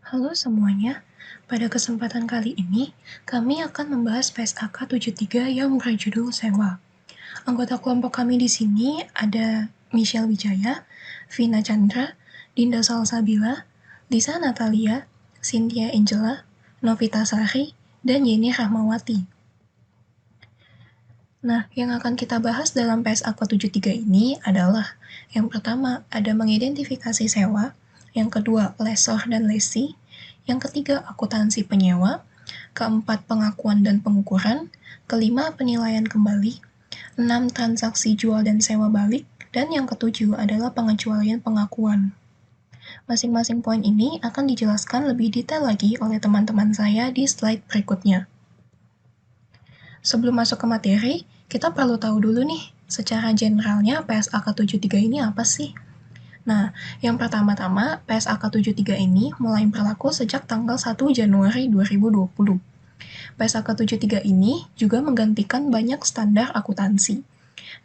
Halo semuanya, pada kesempatan kali ini kami akan membahas PSAK 73 yang berjudul Sewa. Anggota kelompok kami di sini ada Michelle Wijaya, Vina Chandra, Dinda Salsabila, Lisa Natalia, Cynthia Angela, Novita Sari, dan Yeni Rahmawati. Nah, yang akan kita bahas dalam PSAK 73 ini adalah yang pertama, ada mengidentifikasi sewa, yang kedua, lessor dan lessee, yang ketiga, akuntansi penyewa, keempat, pengakuan dan pengukuran, kelima, penilaian kembali, 6, transaksi jual dan sewa balik, dan yang ketujuh adalah pengecualian pengakuan. Masing-masing poin ini akan dijelaskan lebih detail lagi oleh teman-teman saya di slide berikutnya. Sebelum masuk ke materi, kita perlu tahu dulu nih, secara generalnya PSAK 73 ini apa sih? Nah, yang pertama-tama, PSAK 73 ini mulai berlaku sejak tanggal 1 Januari 2020. PSAK 73 ini juga menggantikan banyak standar akuntansi.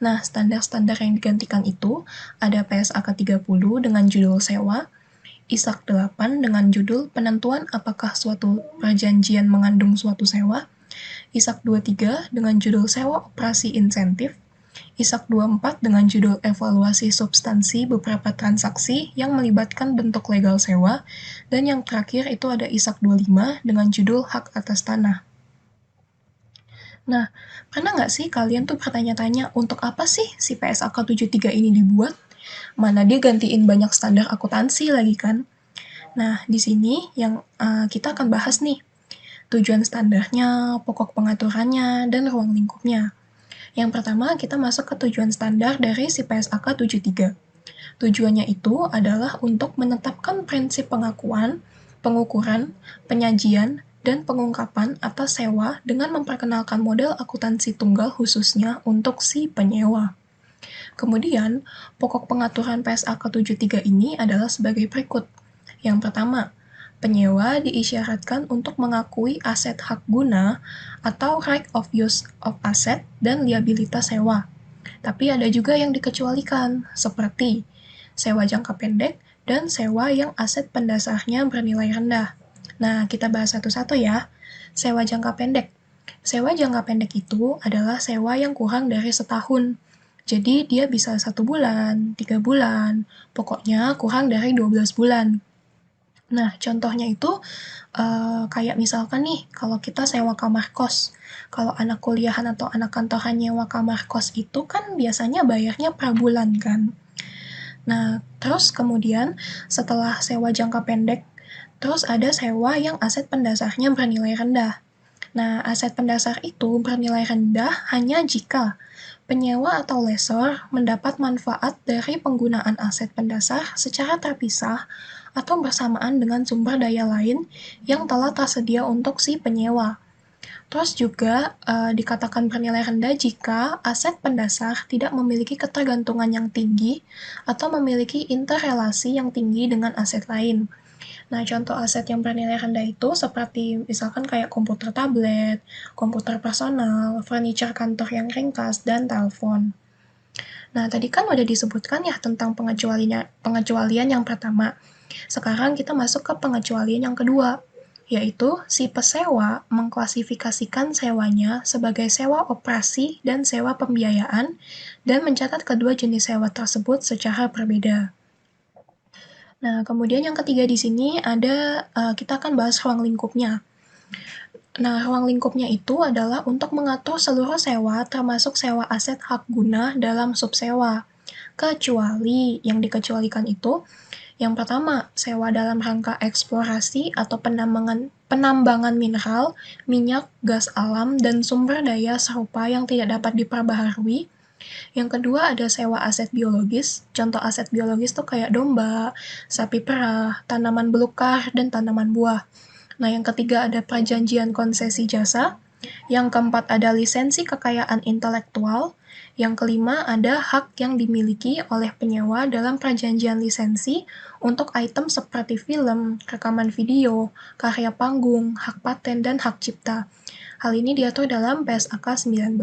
Nah, standar-standar yang digantikan itu ada PSAK 30 dengan judul sewa, ISAK 8 dengan judul penentuan apakah suatu perjanjian mengandung suatu sewa, ISAK 23 dengan judul sewa operasi insentif, ISAK 24 dengan judul evaluasi substansi beberapa transaksi yang melibatkan bentuk legal sewa, dan yang terakhir itu ada ISAK 25 dengan judul hak atas tanah. Nah, pernah nggak sih kalian tuh bertanya-tanya untuk apa sih si PSAK 73 ini dibuat? Mana dia gantiin banyak standar akuntansi lagi kan? Nah, di sini yang kita akan bahas nih, tujuan standarnya, pokok pengaturannya, dan ruang lingkupnya. Yang pertama, kita masuk ke tujuan standar dari si PSAK 73. Tujuannya itu adalah untuk menetapkan prinsip pengakuan, pengukuran, penyajian, dan pengungkapan atas sewa dengan memperkenalkan model akuntansi tunggal khususnya untuk si penyewa. Kemudian, pokok pengaturan PSAK 73 ini adalah sebagai berikut. Yang pertama, penyewa diisyaratkan untuk mengakui aset hak guna atau right of use of asset dan liabilitas sewa. Tapi ada juga yang dikecualikan, seperti sewa jangka pendek dan sewa yang aset pendasarnya bernilai rendah. Nah, kita bahas satu-satu ya. Sewa jangka pendek. Sewa jangka pendek itu adalah sewa yang kurang dari setahun. Jadi dia bisa 1 bulan, 3 bulan, pokoknya kurang dari 12 bulan. Nah, contohnya itu kayak misalkan nih, kalau kita sewa kamar kos. Kalau anak kuliahan atau anak kantoran nyewa kamar kos itu kan biasanya bayarnya per bulan kan. Nah, terus kemudian setelah sewa jangka pendek, terus ada sewa yang aset pendasarnya bernilai rendah. Nah, aset pendasar itu bernilai rendah hanya jika penyewa atau lessor mendapat manfaat dari penggunaan aset pendasar secara terpisah atau bersamaan dengan sumber daya lain yang telah tersedia untuk si penyewa. Terus juga dikatakan bernilai rendah jika aset pendasar tidak memiliki ketergantungan yang tinggi atau memiliki interrelasi yang tinggi dengan aset lain. Nah, contoh aset yang bernilai rendah itu seperti misalkan kayak komputer tablet, komputer personal, furniture kantor yang ringkas, dan telepon. Nah, tadi kan udah disebutkan ya tentang pengecualian yang pertama. Sekarang kita masuk ke pengecualian yang kedua, yaitu si pesewa mengklasifikasikan sewanya sebagai sewa operasi dan sewa pembiayaan dan mencatat kedua jenis sewa tersebut secara berbeda. Nah, kemudian yang ketiga di sini ada kita akan bahas ruang lingkupnya. Nah, ruang lingkupnya itu adalah untuk mengatur seluruh sewa termasuk sewa aset hak guna dalam subsewa. Kecuali yang dikecualikan itu yang pertama, sewa dalam rangka eksplorasi atau penambangan mineral, minyak, gas alam, dan sumber daya serupa yang tidak dapat diperbaharui. Yang kedua ada sewa aset biologis. Contoh aset biologis tuh kayak domba, sapi perah, tanaman belukar, dan tanaman buah. Nah, yang ketiga ada perjanjian konsesi jasa. Yang keempat ada lisensi kekayaan intelektual. Yang kelima ada hak yang dimiliki oleh penyewa dalam perjanjian lisensi untuk item seperti film, rekaman video, karya panggung, hak paten, dan hak cipta. Hal ini diatur dalam PSAK 19.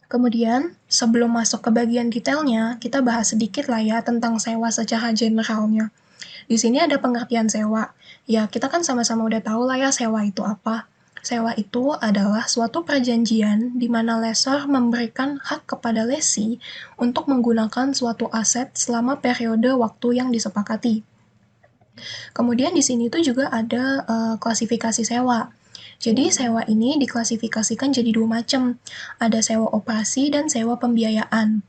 Kemudian, sebelum masuk ke bagian detailnya, kita bahas sedikit lah ya tentang sewa secara generalnya. Di sini ada pengertian sewa. Ya, kita kan sama-sama udah tahu lah ya sewa itu apa. Sewa itu adalah suatu perjanjian di mana lessor memberikan hak kepada lessee untuk menggunakan suatu aset selama periode waktu yang disepakati. Kemudian di sini tuh juga ada klasifikasi sewa. Jadi sewa ini diklasifikasikan jadi dua macam. Ada sewa operasi dan sewa pembiayaan.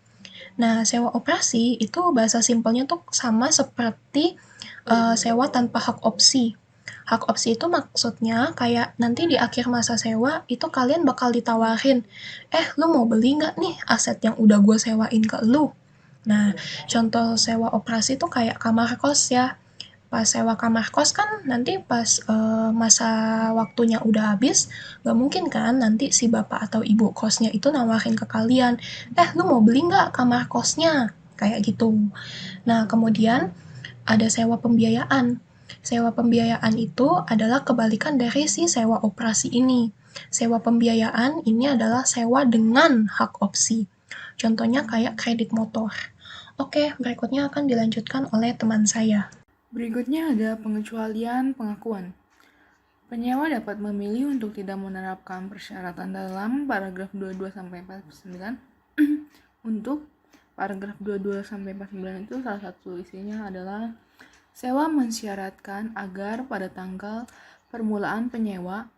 Nah, sewa operasi itu bahasa simpelnya tuh sama seperti sewa tanpa hak opsi. Hak opsi itu maksudnya kayak nanti di akhir masa sewa itu kalian bakal ditawarin, lu mau beli nggak nih aset yang udah gue sewain ke lu? Nah, contoh sewa operasi tuh kayak kamar kos ya. Pas sewa kamar kos kan nanti pas masa waktunya udah habis, gak mungkin kan nanti si bapak atau ibu kosnya itu nawarin ke kalian, lu mau beli nggak kamar kosnya? Kayak gitu. Nah, kemudian ada sewa pembiayaan. Sewa pembiayaan itu adalah kebalikan dari si sewa operasi ini. Sewa pembiayaan ini adalah sewa dengan hak opsi. Contohnya kayak kredit motor. Oke, berikutnya akan dilanjutkan oleh teman saya. Berikutnya ada pengecualian pengakuan. Penyewa dapat memilih untuk tidak menerapkan persyaratan dalam paragraf 22-49. Untuk paragraf 22-49 itu salah satu isinya adalah sewa mensyaratkan agar pada tanggal permulaan penyewa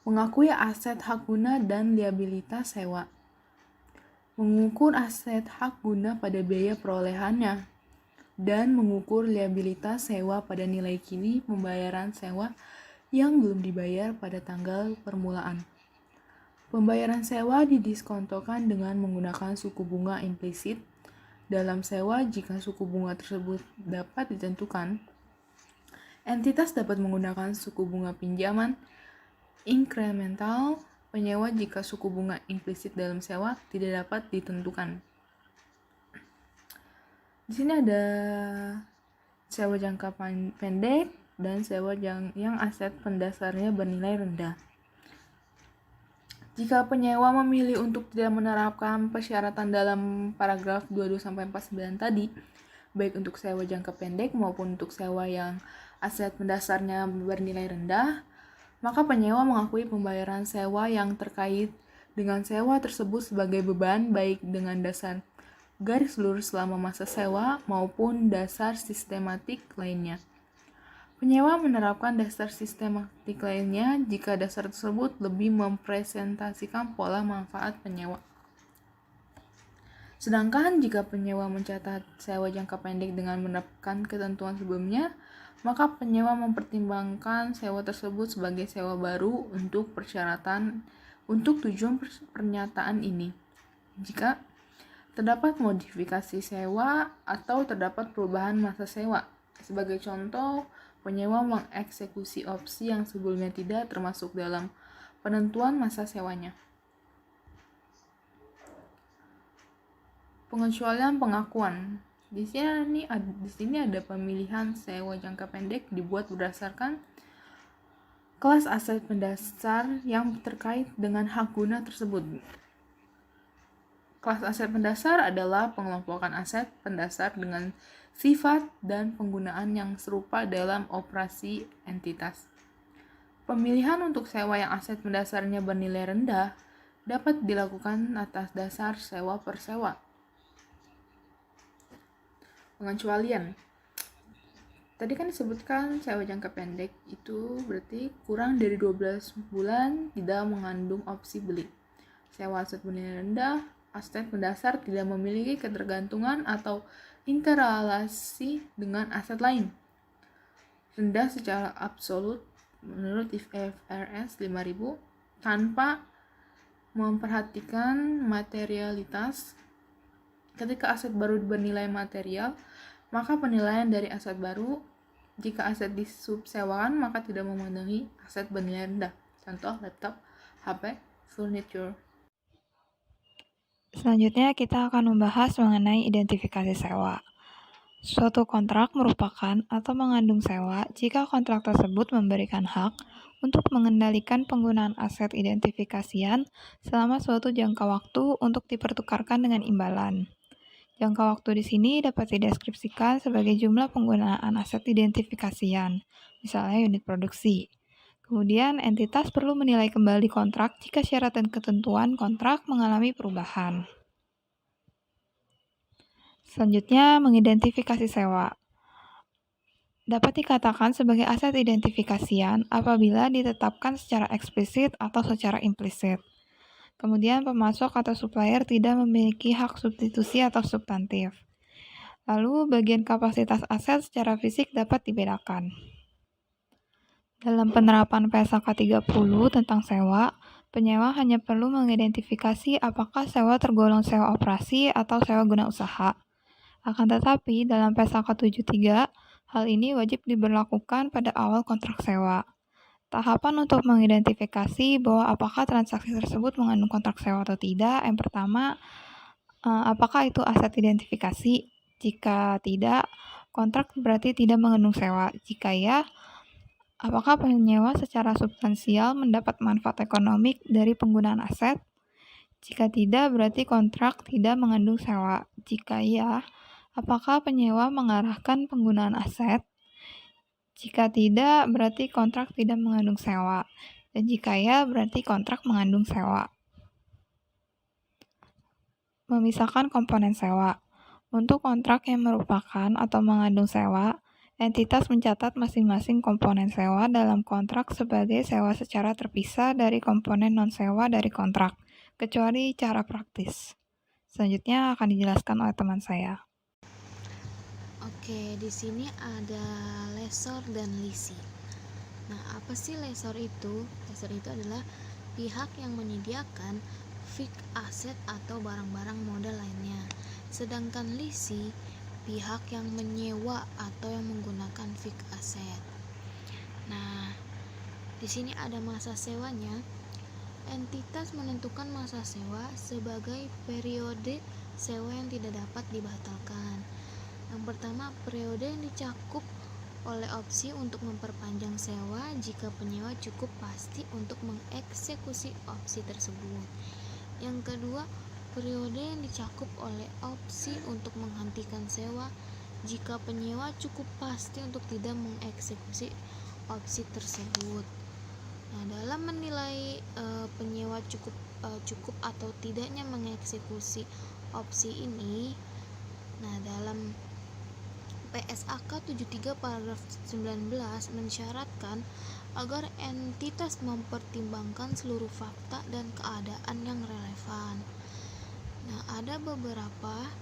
mengakui aset hak guna dan liabilitas sewa, mengukur aset hak guna pada biaya perolehannya, dan mengukur liabilitas sewa pada nilai kini pembayaran sewa yang belum dibayar pada tanggal permulaan. Pembayaran sewa didiskontokan dengan menggunakan suku bunga implisit dalam sewa jika suku bunga tersebut dapat ditentukan. Entitas dapat menggunakan suku bunga pinjaman inkremental penyewa jika suku bunga implisit dalam sewa tidak dapat ditentukan. Di sini ada sewa jangka pendek dan sewa yang aset pendasarnya bernilai rendah. Jika penyewa memilih untuk tidak menerapkan persyaratan dalam paragraf 22-49 tadi, baik untuk sewa jangka pendek maupun untuk sewa yang aset pendasarnya bernilai rendah, maka penyewa mengakui pembayaran sewa yang terkait dengan sewa tersebut sebagai beban baik dengan dasar garis lurus selama masa sewa maupun dasar sistematik lainnya. Penyewa menerapkan dasar sistematik lainnya jika dasar tersebut lebih mempresentasikan pola manfaat penyewa. Sedangkan jika penyewa mencatat sewa jangka pendek dengan menerapkan ketentuan sebelumnya, maka penyewa mempertimbangkan sewa tersebut sebagai sewa baru untuk tujuan pernyataan ini. Jika terdapat modifikasi sewa atau terdapat perubahan masa sewa. Sebagai contoh, penyewa mengeksekusi opsi yang sebelumnya tidak termasuk dalam penentuan masa sewanya. Pengecualian pengakuan. Di sini ada pemilihan sewa jangka pendek dibuat berdasarkan kelas aset pendasar yang terkait dengan hak guna tersebut. Kelas aset pendasar adalah pengelompokan aset pendasar dengan sifat dan penggunaan yang serupa dalam operasi entitas. Pemilihan untuk sewa yang aset pendasarnya bernilai rendah dapat dilakukan atas dasar sewa per sewa. Pengecualian. Tadi kan disebutkan sewa jangka pendek itu berarti kurang dari 12 bulan tidak mengandung opsi beli. Sewa aset bernilai rendah, aset pendasar tidak memiliki ketergantungan atau interrelasi dengan aset lain. Rendah secara absolut menurut IFRS 5000 tanpa memperhatikan materialitas. Ketika aset baru bernilai material, maka penilaian dari aset baru, jika aset disubsewakan maka tidak memenuhi aset bernilai rendah. Contoh laptop, HP, furniture. Selanjutnya kita akan membahas mengenai identifikasi sewa. Suatu kontrak merupakan atau mengandung sewa jika kontrak tersebut memberikan hak untuk mengendalikan penggunaan aset identifikasian selama suatu jangka waktu untuk dipertukarkan dengan imbalan. Jangka waktu di sini dapat dideskripsikan sebagai jumlah penggunaan aset identifikasian, misalnya unit produksi. Kemudian, entitas perlu menilai kembali kontrak jika syarat dan ketentuan kontrak mengalami perubahan. Selanjutnya, mengidentifikasi sewa. Dapat dikatakan sebagai aset identifikasian apabila ditetapkan secara eksplisit atau secara implisit. Kemudian, pemasok atau supplier tidak memiliki hak substitusi atau substantif. Lalu, bagian kapasitas aset secara fisik dapat dibedakan. Dalam penerapan PSAK 30 tentang sewa, penyewa hanya perlu mengidentifikasi apakah sewa tergolong sewa operasi atau sewa guna usaha. Akan tetapi, dalam PSAK 73, hal ini wajib diberlakukan pada awal kontrak sewa. Tahapan untuk mengidentifikasi bahwa apakah transaksi tersebut mengandung kontrak sewa atau tidak, yang pertama, apakah itu aset identifikasi? Jika tidak, kontrak berarti tidak mengandung sewa. Jika ya, apakah penyewa secara substansial mendapat manfaat ekonomik dari penggunaan aset? Jika tidak, berarti kontrak tidak mengandung sewa. Jika iya, apakah penyewa mengarahkan penggunaan aset? Jika tidak, berarti kontrak tidak mengandung sewa. Dan jika ya, berarti kontrak mengandung sewa. Memisahkan komponen sewa. Untuk kontrak yang merupakan atau mengandung sewa, entitas mencatat masing-masing komponen sewa dalam kontrak sebagai sewa secara terpisah dari komponen non-sewa dari kontrak, kecuali cara praktis. Selanjutnya akan dijelaskan oleh teman saya. Oke, di sini ada lessor dan leasing. Nah, apa sih lessor itu? Lessor itu adalah pihak yang menyediakan fixed aset atau barang-barang modal lainnya. Sedangkan leasing, pihak yang menyewa atau yang menggunakan fixed aset. Nah, di sini ada masa sewanya. Entitas menentukan masa sewa sebagai periode sewa yang tidak dapat dibatalkan. Yang pertama, periode yang dicakup oleh opsi untuk memperpanjang sewa jika penyewa cukup pasti untuk mengeksekusi opsi tersebut. Yang kedua, periode yang dicakup oleh opsi untuk menghentikan sewa jika penyewa cukup pasti untuk tidak mengeksekusi opsi tersebut. Nah, dalam menilai penyewa cukup atau tidaknya mengeksekusi opsi ini, nah dalam PSAK 73 paragraf 19 mensyaratkan agar entitas mempertimbangkan seluruh fakta dan keadaan yang relevan. Nah, ada beberapa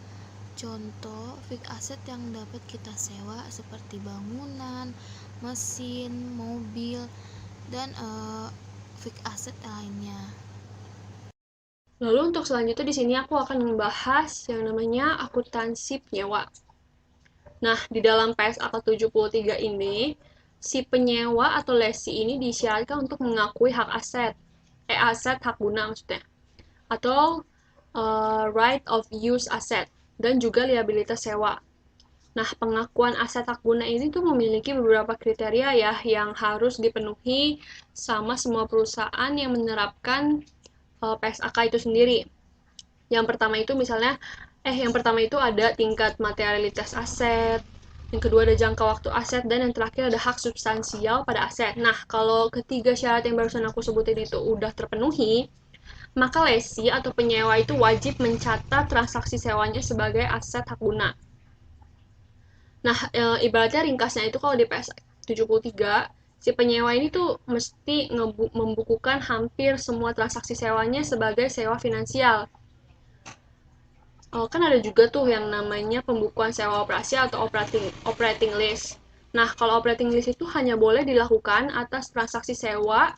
contoh fixed asset yang dapat kita sewa seperti bangunan, mesin, mobil, dan fixed asset lainnya. Lalu untuk selanjutnya di sini aku akan membahas yang namanya akuntansi penyewa. Nah, di dalam PSAK 73 ini, si penyewa atau lessee ini disyaratkan untuk mengakui hak aset hak guna maksudnya, atau right of use asset, dan juga liabilitas sewa. Nah, pengakuan aset hak guna ini tuh memiliki beberapa kriteria ya yang harus dipenuhi sama semua perusahaan yang menerapkan PSAK itu sendiri. Yang pertama itu ada tingkat materialitas aset, yang kedua ada jangka waktu aset, dan yang terakhir ada hak substansial pada aset. Nah, kalau ketiga syarat yang barusan aku sebutin itu udah terpenuhi, maka lessee atau penyewa itu wajib mencatat transaksi sewanya sebagai aset hak guna. Nah, ibaratnya ringkasnya itu kalau di PS 73, si penyewa ini tuh mesti membukukan hampir semua transaksi sewanya sebagai sewa finansial. Kan ada juga tuh yang namanya pembukuan sewa operasi atau operating list. Nah, kalau operating list itu hanya boleh dilakukan atas transaksi sewa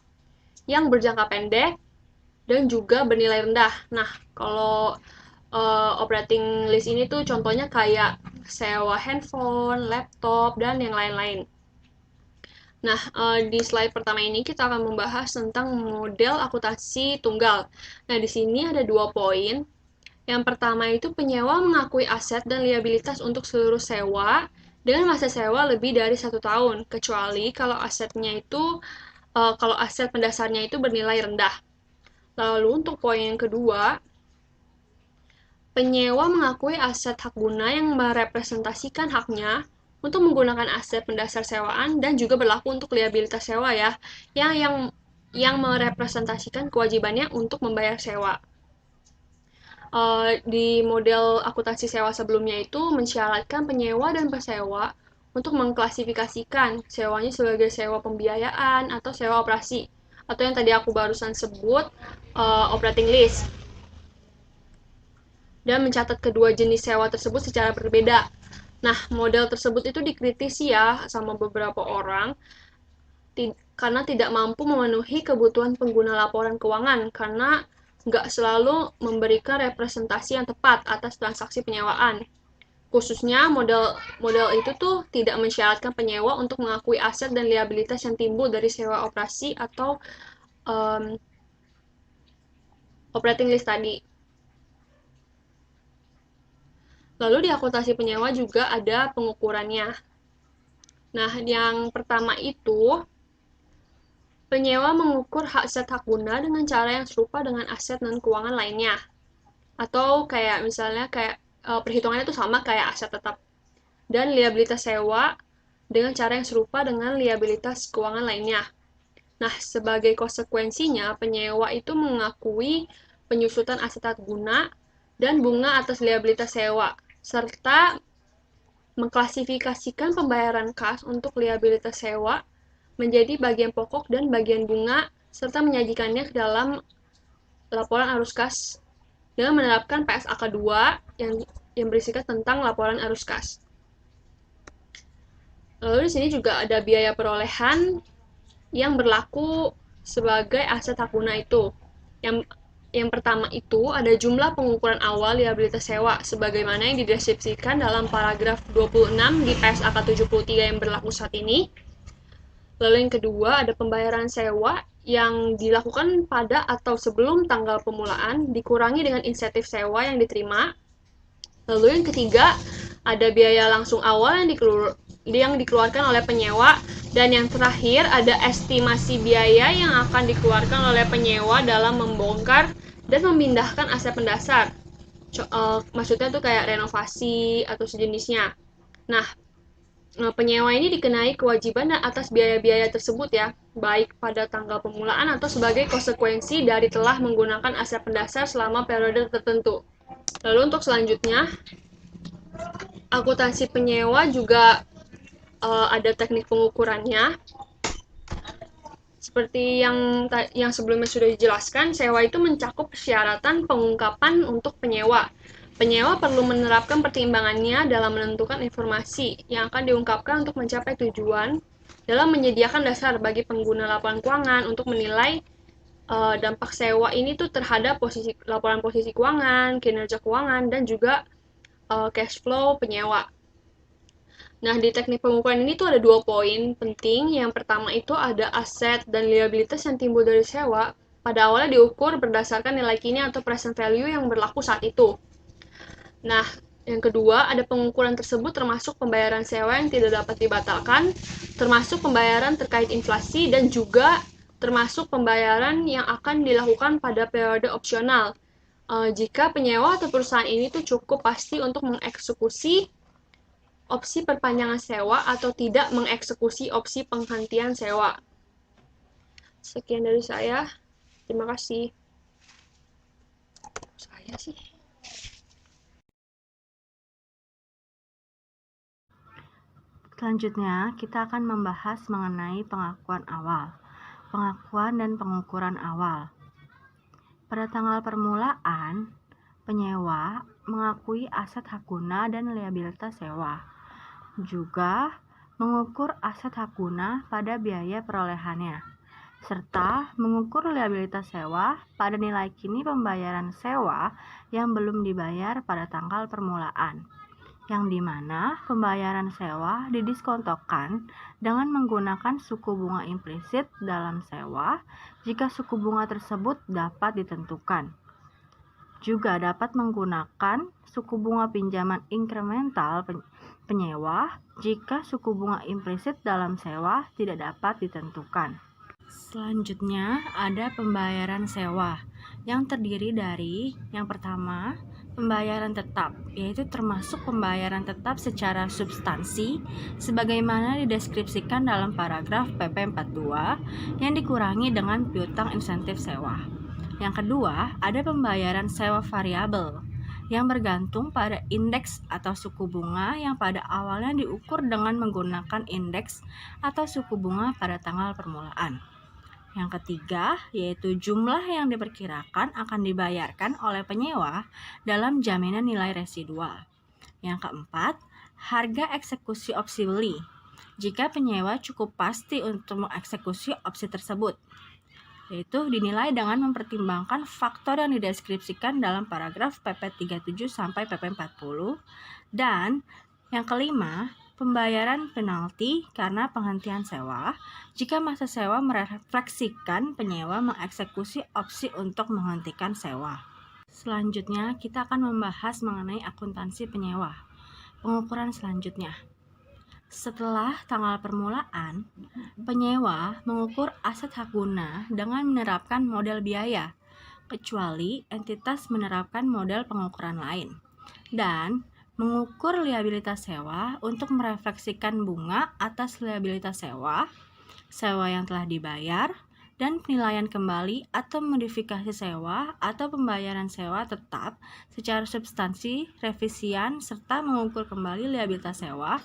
yang berjangka pendek dan juga bernilai rendah. Nah, kalau operating list ini tuh contohnya kayak sewa handphone, laptop, dan yang lain-lain. Nah, di slide pertama ini kita akan membahas tentang model akuntansi tunggal. Nah, di sini ada 2 poin. Yang pertama itu penyewa mengakui aset dan liabilitas untuk seluruh sewa dengan masa sewa lebih dari 1 tahun, kecuali kalau aset pendasarnya itu bernilai rendah. Lalu untuk poin yang kedua, Penyewa mengakui aset hak guna yang merepresentasikan haknya untuk menggunakan aset pendasar sewaan dan juga berlaku untuk liabilitas sewa ya, yang merepresentasikan kewajibannya untuk membayar sewa. Di model akuntansi sewa sebelumnya itu mensyaratkan penyewa dan pesewa untuk mengklasifikasikan sewanya sebagai sewa pembiayaan atau sewa operasi, atau yang tadi aku barusan sebut operating lease, dan mencatat kedua jenis sewa tersebut secara berbeda. Nah, model tersebut itu dikritisi ya sama beberapa orang karena tidak mampu memenuhi kebutuhan pengguna laporan keuangan karena nggak selalu memberikan representasi yang tepat atas transaksi penyewaan. Khususnya model itu tuh tidak mensyaratkan penyewa untuk mengakui aset dan liabilitas yang timbul dari sewa operasi atau operating lease tadi. Lalu di akuntansi penyewa juga ada pengukurannya. Nah, yang pertama itu penyewa mengukur aset hak guna dengan cara yang serupa dengan aset non keuangan lainnya. Atau kayak misalnya perhitungannya itu sama kayak aset tetap. Dan liabilitas sewa dengan cara yang serupa dengan liabilitas keuangan lainnya. Nah, sebagai konsekuensinya, penyewa itu mengakui penyusutan aset hak guna dan bunga atas liabilitas sewa, serta mengklasifikasikan pembayaran kas untuk liabilitas sewa menjadi bagian pokok dan bagian bunga, serta menyajikannya ke dalam laporan arus kas dengan menerapkan PSAK 2 yang berisikan tentang laporan arus kas. Lalu di sini juga ada biaya perolehan yang berlaku sebagai aset hak guna itu. Yang pertama itu ada jumlah pengukuran awal liabilitas sewa sebagaimana yang dideskripsikan dalam paragraf 26 di PSAK 73 yang berlaku saat ini. Lalu yang kedua ada pembayaran sewa yang dilakukan pada atau sebelum tanggal pemulaan dikurangi dengan insentif sewa yang diterima. Lalu yang ketiga ada biaya langsung awal yang dikeluarkan oleh penyewa, dan yang terakhir ada estimasi biaya yang akan dikeluarkan oleh penyewa dalam membongkar dan memindahkan aset pendasar. Maksudnya tuh kayak renovasi atau sejenisnya. Nah, penyewa ini dikenai kewajiban atas biaya-biaya tersebut ya, baik pada tanggal pemulaan atau sebagai konsekuensi dari telah menggunakan aset pendasar selama periode tertentu. Lalu untuk selanjutnya, akuntansi penyewa juga ada teknik pengukurannya. Seperti yang sebelumnya sudah dijelaskan, sewa itu mencakup persyaratan pengungkapan untuk penyewa. Penyewa perlu menerapkan pertimbangannya dalam menentukan informasi yang akan diungkapkan untuk mencapai tujuan dalam menyediakan dasar bagi pengguna laporan keuangan untuk menilai dampak sewa ini tuh terhadap laporan posisi keuangan, kinerja keuangan, dan juga cash flow penyewa. Nah, di teknik pengukuran ini tuh ada 2 poin penting. Yang pertama itu ada aset dan liabilitas yang timbul dari sewa. Pada awalnya diukur berdasarkan nilai kini atau present value yang berlaku saat itu. Nah, yang kedua, ada pengukuran tersebut termasuk pembayaran sewa yang tidak dapat dibatalkan, termasuk pembayaran terkait inflasi, dan juga termasuk pembayaran yang akan dilakukan pada periode opsional. Jika penyewa atau perusahaan ini tuh cukup pasti untuk mengeksekusi opsi perpanjangan sewa atau tidak mengeksekusi opsi penghentian sewa. Sekian dari saya. Terima kasih. Selanjutnya, kita akan membahas mengenai pengakuan awal, pengakuan dan pengukuran awal. Pada tanggal permulaan, penyewa mengakui aset hak guna dan liabilitas sewa, juga mengukur aset hak guna pada biaya perolehannya, serta mengukur liabilitas sewa pada nilai kini pembayaran sewa yang belum dibayar pada tanggal permulaan, yang dimana pembayaran sewa didiskontokan dengan menggunakan suku bunga implisit dalam sewa jika suku bunga tersebut dapat ditentukan. Juga dapat menggunakan suku bunga pinjaman inkremental penyewa jika suku bunga implisit dalam sewa tidak dapat ditentukan. Selanjutnya ada pembayaran sewa yang terdiri dari yang pertama pembayaran tetap, yaitu termasuk pembayaran tetap secara substansi sebagaimana dideskripsikan dalam paragraf PP 42 yang dikurangi dengan piutang insentif sewa. Yang kedua, ada pembayaran sewa variabel yang bergantung pada indeks atau suku bunga yang pada awalnya diukur dengan menggunakan indeks atau suku bunga pada tanggal permulaan. Yang ketiga, yaitu jumlah yang diperkirakan akan dibayarkan oleh penyewa dalam jaminan nilai residual. Yang keempat, harga eksekusi opsi beli, jika penyewa cukup pasti untuk mengeksekusi opsi tersebut, yaitu dinilai dengan mempertimbangkan faktor yang dideskripsikan dalam paragraf PP 37 sampai PP 40. Dan yang kelima, pembayaran penalti karena penghentian sewa jika masa sewa merefleksikan penyewa mengeksekusi opsi untuk menghentikan sewa. Selanjutnya, kita akan membahas mengenai akuntansi penyewa. Pengukuran selanjutnya. Setelah tanggal permulaan, penyewa mengukur aset hak guna dengan menerapkan model biaya, kecuali entitas menerapkan model pengukuran lain, dan mengukur liabilitas sewa untuk merefleksikan bunga atas liabilitas sewa, sewa yang telah dibayar, dan penilaian kembali atau modifikasi sewa atau pembayaran sewa tetap secara substansi, revisian, serta mengukur kembali liabilitas sewa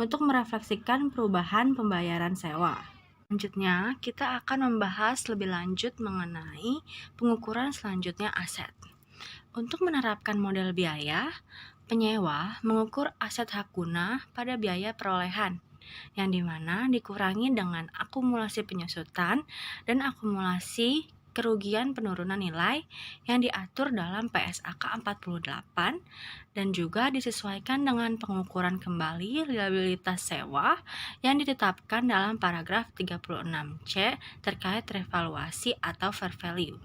untuk merefleksikan perubahan pembayaran sewa. Selanjutnya, kita akan membahas lebih lanjut mengenai pengukuran selanjutnya aset. Untuk menerapkan model biaya, penyewa mengukur aset hak guna pada biaya perolehan, yang dimana dikurangi dengan akumulasi penyusutan dan akumulasi kerugian penurunan nilai yang diatur dalam PSAK 48 dan juga disesuaikan dengan pengukuran kembali liabilitas sewa yang ditetapkan dalam paragraf 36C terkait revaluasi atau fair value.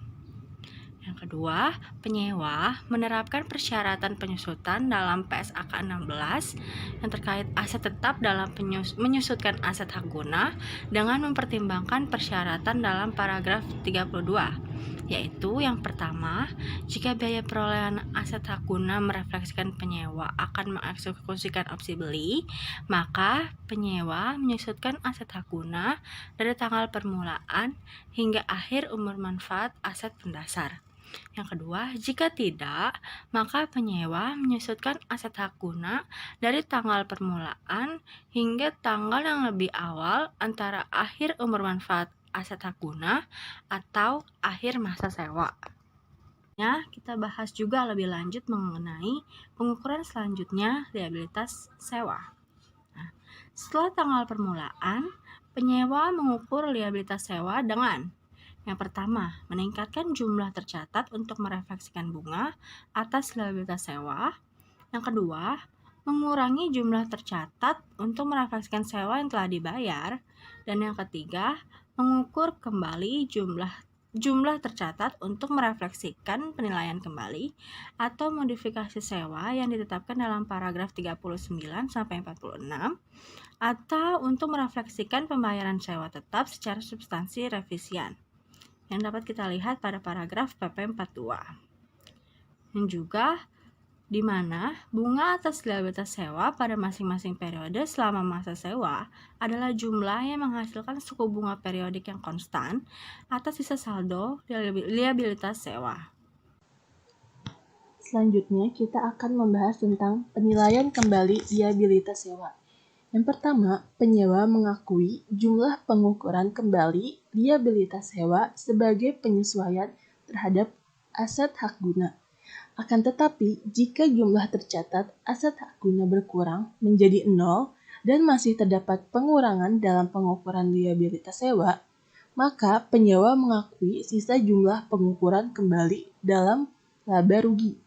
Yang kedua, penyewa menerapkan persyaratan penyusutan dalam PSAK 16 yang terkait aset tetap dalam menyusutkan aset hak guna dengan mempertimbangkan persyaratan dalam paragraf 32, yaitu yang pertama, jika biaya perolehan aset hak guna merefleksikan penyewa akan mengeksekusikan opsi beli, maka penyewa menyusutkan aset hak guna dari tanggal permulaan hingga akhir umur manfaat aset pendasar. Yang kedua, jika tidak, maka penyewa menyusutkan aset hak guna dari tanggal permulaan hingga tanggal yang lebih awal antara akhir umur manfaat aset hak guna atau akhir masa sewa. Kita bahas juga lebih lanjut mengenai pengukuran selanjutnya liabilitas sewa. Setelah tanggal permulaan, penyewa mengukur liabilitas sewa dengan yang pertama, meningkatkan jumlah tercatat untuk merefleksikan bunga atas liabilitas sewa. Yang kedua, mengurangi jumlah tercatat untuk merefleksikan sewa yang telah dibayar. Dan yang ketiga, mengukur kembali jumlah tercatat untuk merefleksikan penilaian kembali atau modifikasi sewa yang ditetapkan dalam paragraf 39 sampai 46 atau untuk merefleksikan pembayaran sewa tetap secara substansi revisian yang dapat kita lihat pada paragraf PP 42. Dan juga di mana bunga atas liabilitas sewa pada masing-masing periode selama masa sewa adalah jumlah yang menghasilkan suku bunga periodik yang konstan atas sisa saldo liabilitas sewa. Selanjutnya, kita akan membahas tentang penilaian kembali liabilitas sewa. Yang pertama, penyewa mengakui jumlah pengukuran kembali liabilitas sewa sebagai penyesuaian terhadap aset hak guna. Akan tetapi, jika jumlah tercatat aset hak guna berkurang menjadi 0 dan masih terdapat pengurangan dalam pengukuran liabilitas sewa, maka penyewa mengakui sisa jumlah pengukuran kembali dalam laba rugi.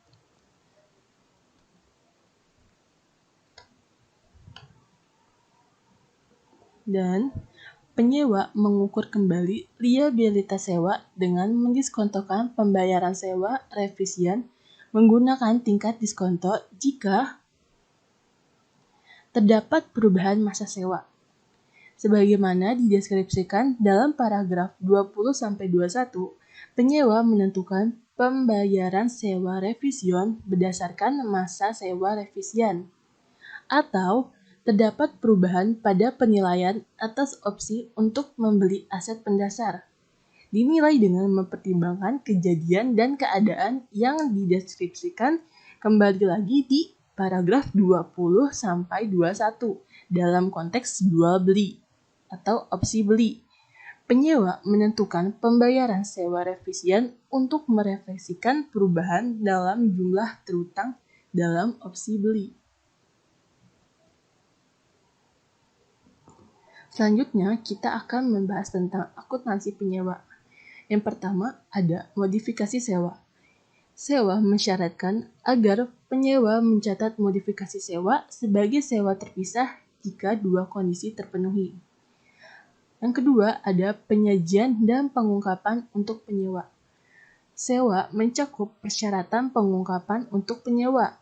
Dan penyewa mengukur kembali liabilitas sewa dengan mendiskontokan pembayaran sewa revisian menggunakan tingkat diskonto jika terdapat perubahan masa sewa. Sebagaimana dideskripsikan dalam paragraf 20-21, penyewa menentukan pembayaran sewa revision berdasarkan masa sewa revisian, atau terdapat perubahan pada penilaian atas opsi untuk membeli aset pendasar, dinilai dengan mempertimbangkan kejadian dan keadaan yang dideskripsikan kembali lagi di paragraf 20-21 dalam konteks jual beli atau opsi beli. Penyewa menentukan pembayaran sewa revisian untuk merefleksikan perubahan dalam jumlah terutang dalam opsi beli. Selanjutnya, kita akan membahas tentang akuntansi penyewa. Yang pertama, ada modifikasi sewa. Sewa mensyaratkan agar penyewa mencatat modifikasi sewa sebagai sewa terpisah jika dua kondisi terpenuhi. Yang kedua, ada penyajian dan pengungkapan untuk penyewa. Sewa mencakup persyaratan pengungkapan untuk penyewa,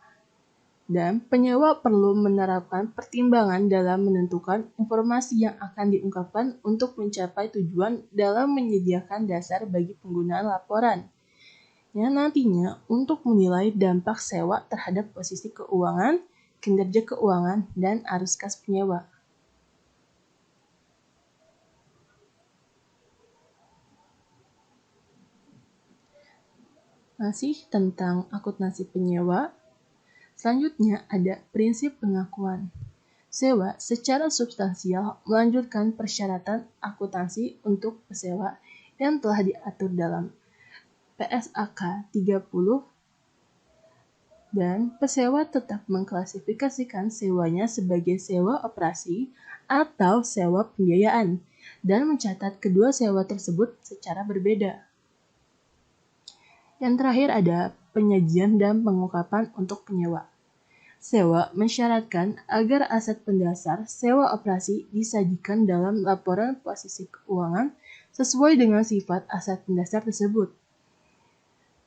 dan penyewa perlu menerapkan pertimbangan dalam menentukan informasi yang akan diungkapkan untuk mencapai tujuan dalam menyediakan dasar bagi penggunaan laporan, yang nantinya untuk menilai dampak sewa terhadap posisi keuangan, kinerja keuangan, dan arus kas penyewa. Masih tentang akuntansi penyewa, selanjutnya ada prinsip pengakuan. Sewa secara substansial melanjutkan persyaratan akuntansi untuk pesewa yang telah diatur dalam PSAK 30, dan pesewa tetap mengklasifikasikan sewanya sebagai sewa operasi atau sewa pembiayaan dan mencatat kedua sewa tersebut secara berbeda. Yang terakhir ada penyajian dan pengungkapan untuk penyewa. Sewa mensyaratkan agar aset pendasar sewa operasi disajikan dalam laporan posisi keuangan sesuai dengan sifat aset pendasar tersebut.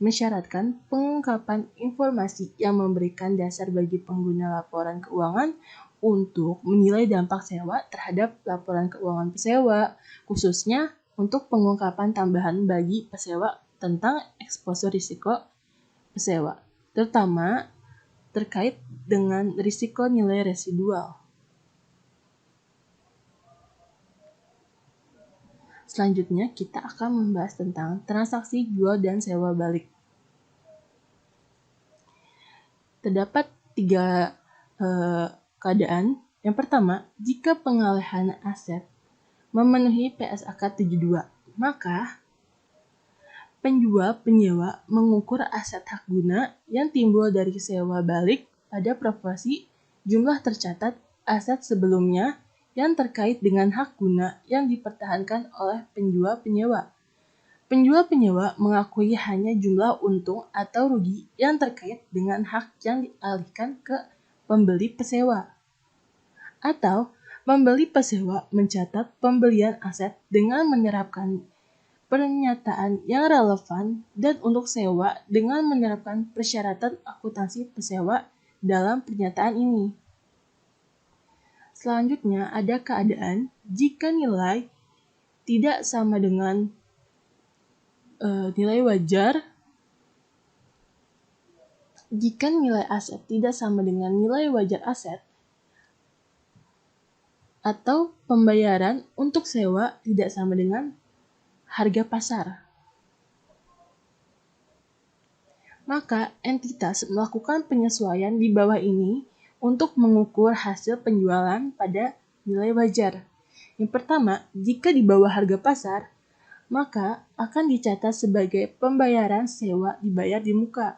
Mensyaratkan pengungkapan informasi yang memberikan dasar bagi pengguna laporan keuangan untuk menilai dampak sewa terhadap laporan keuangan pesewa, khususnya untuk pengungkapan tambahan bagi pesewa tentang eksposur risiko pesewa, terutama terkait dengan risiko nilai residual. Selanjutnya, kita akan membahas tentang transaksi jual dan sewa balik. Terdapat 3 keadaan. Yang pertama, jika pengalihan aset memenuhi PSAK 72, maka penjual penyewa mengukur aset hak guna yang timbul dari sewa balik pada proporsi jumlah tercatat aset sebelumnya yang terkait dengan hak guna yang dipertahankan oleh penjual penyewa. Penjual penyewa mengakui hanya jumlah untung atau rugi yang terkait dengan hak yang dialihkan ke pembeli pesewa. Atau pembeli pesewa mencatat pembelian aset dengan menerapkan pernyataan yang relevan dan untuk sewa dengan menerapkan persyaratan akuntansi pesewa dalam pernyataan ini. Selanjutnya ada keadaan jika nilai tidak sama dengan nilai wajar. Jika nilai aset tidak sama dengan nilai wajar aset, atau pembayaran untuk sewa tidak sama dengan harga pasar, maka entitas melakukan penyesuaian di bawah ini untuk mengukur hasil penjualan pada nilai wajar. Yang pertama, jika di bawah harga pasar, maka akan dicatat sebagai pembayaran sewa dibayar di muka.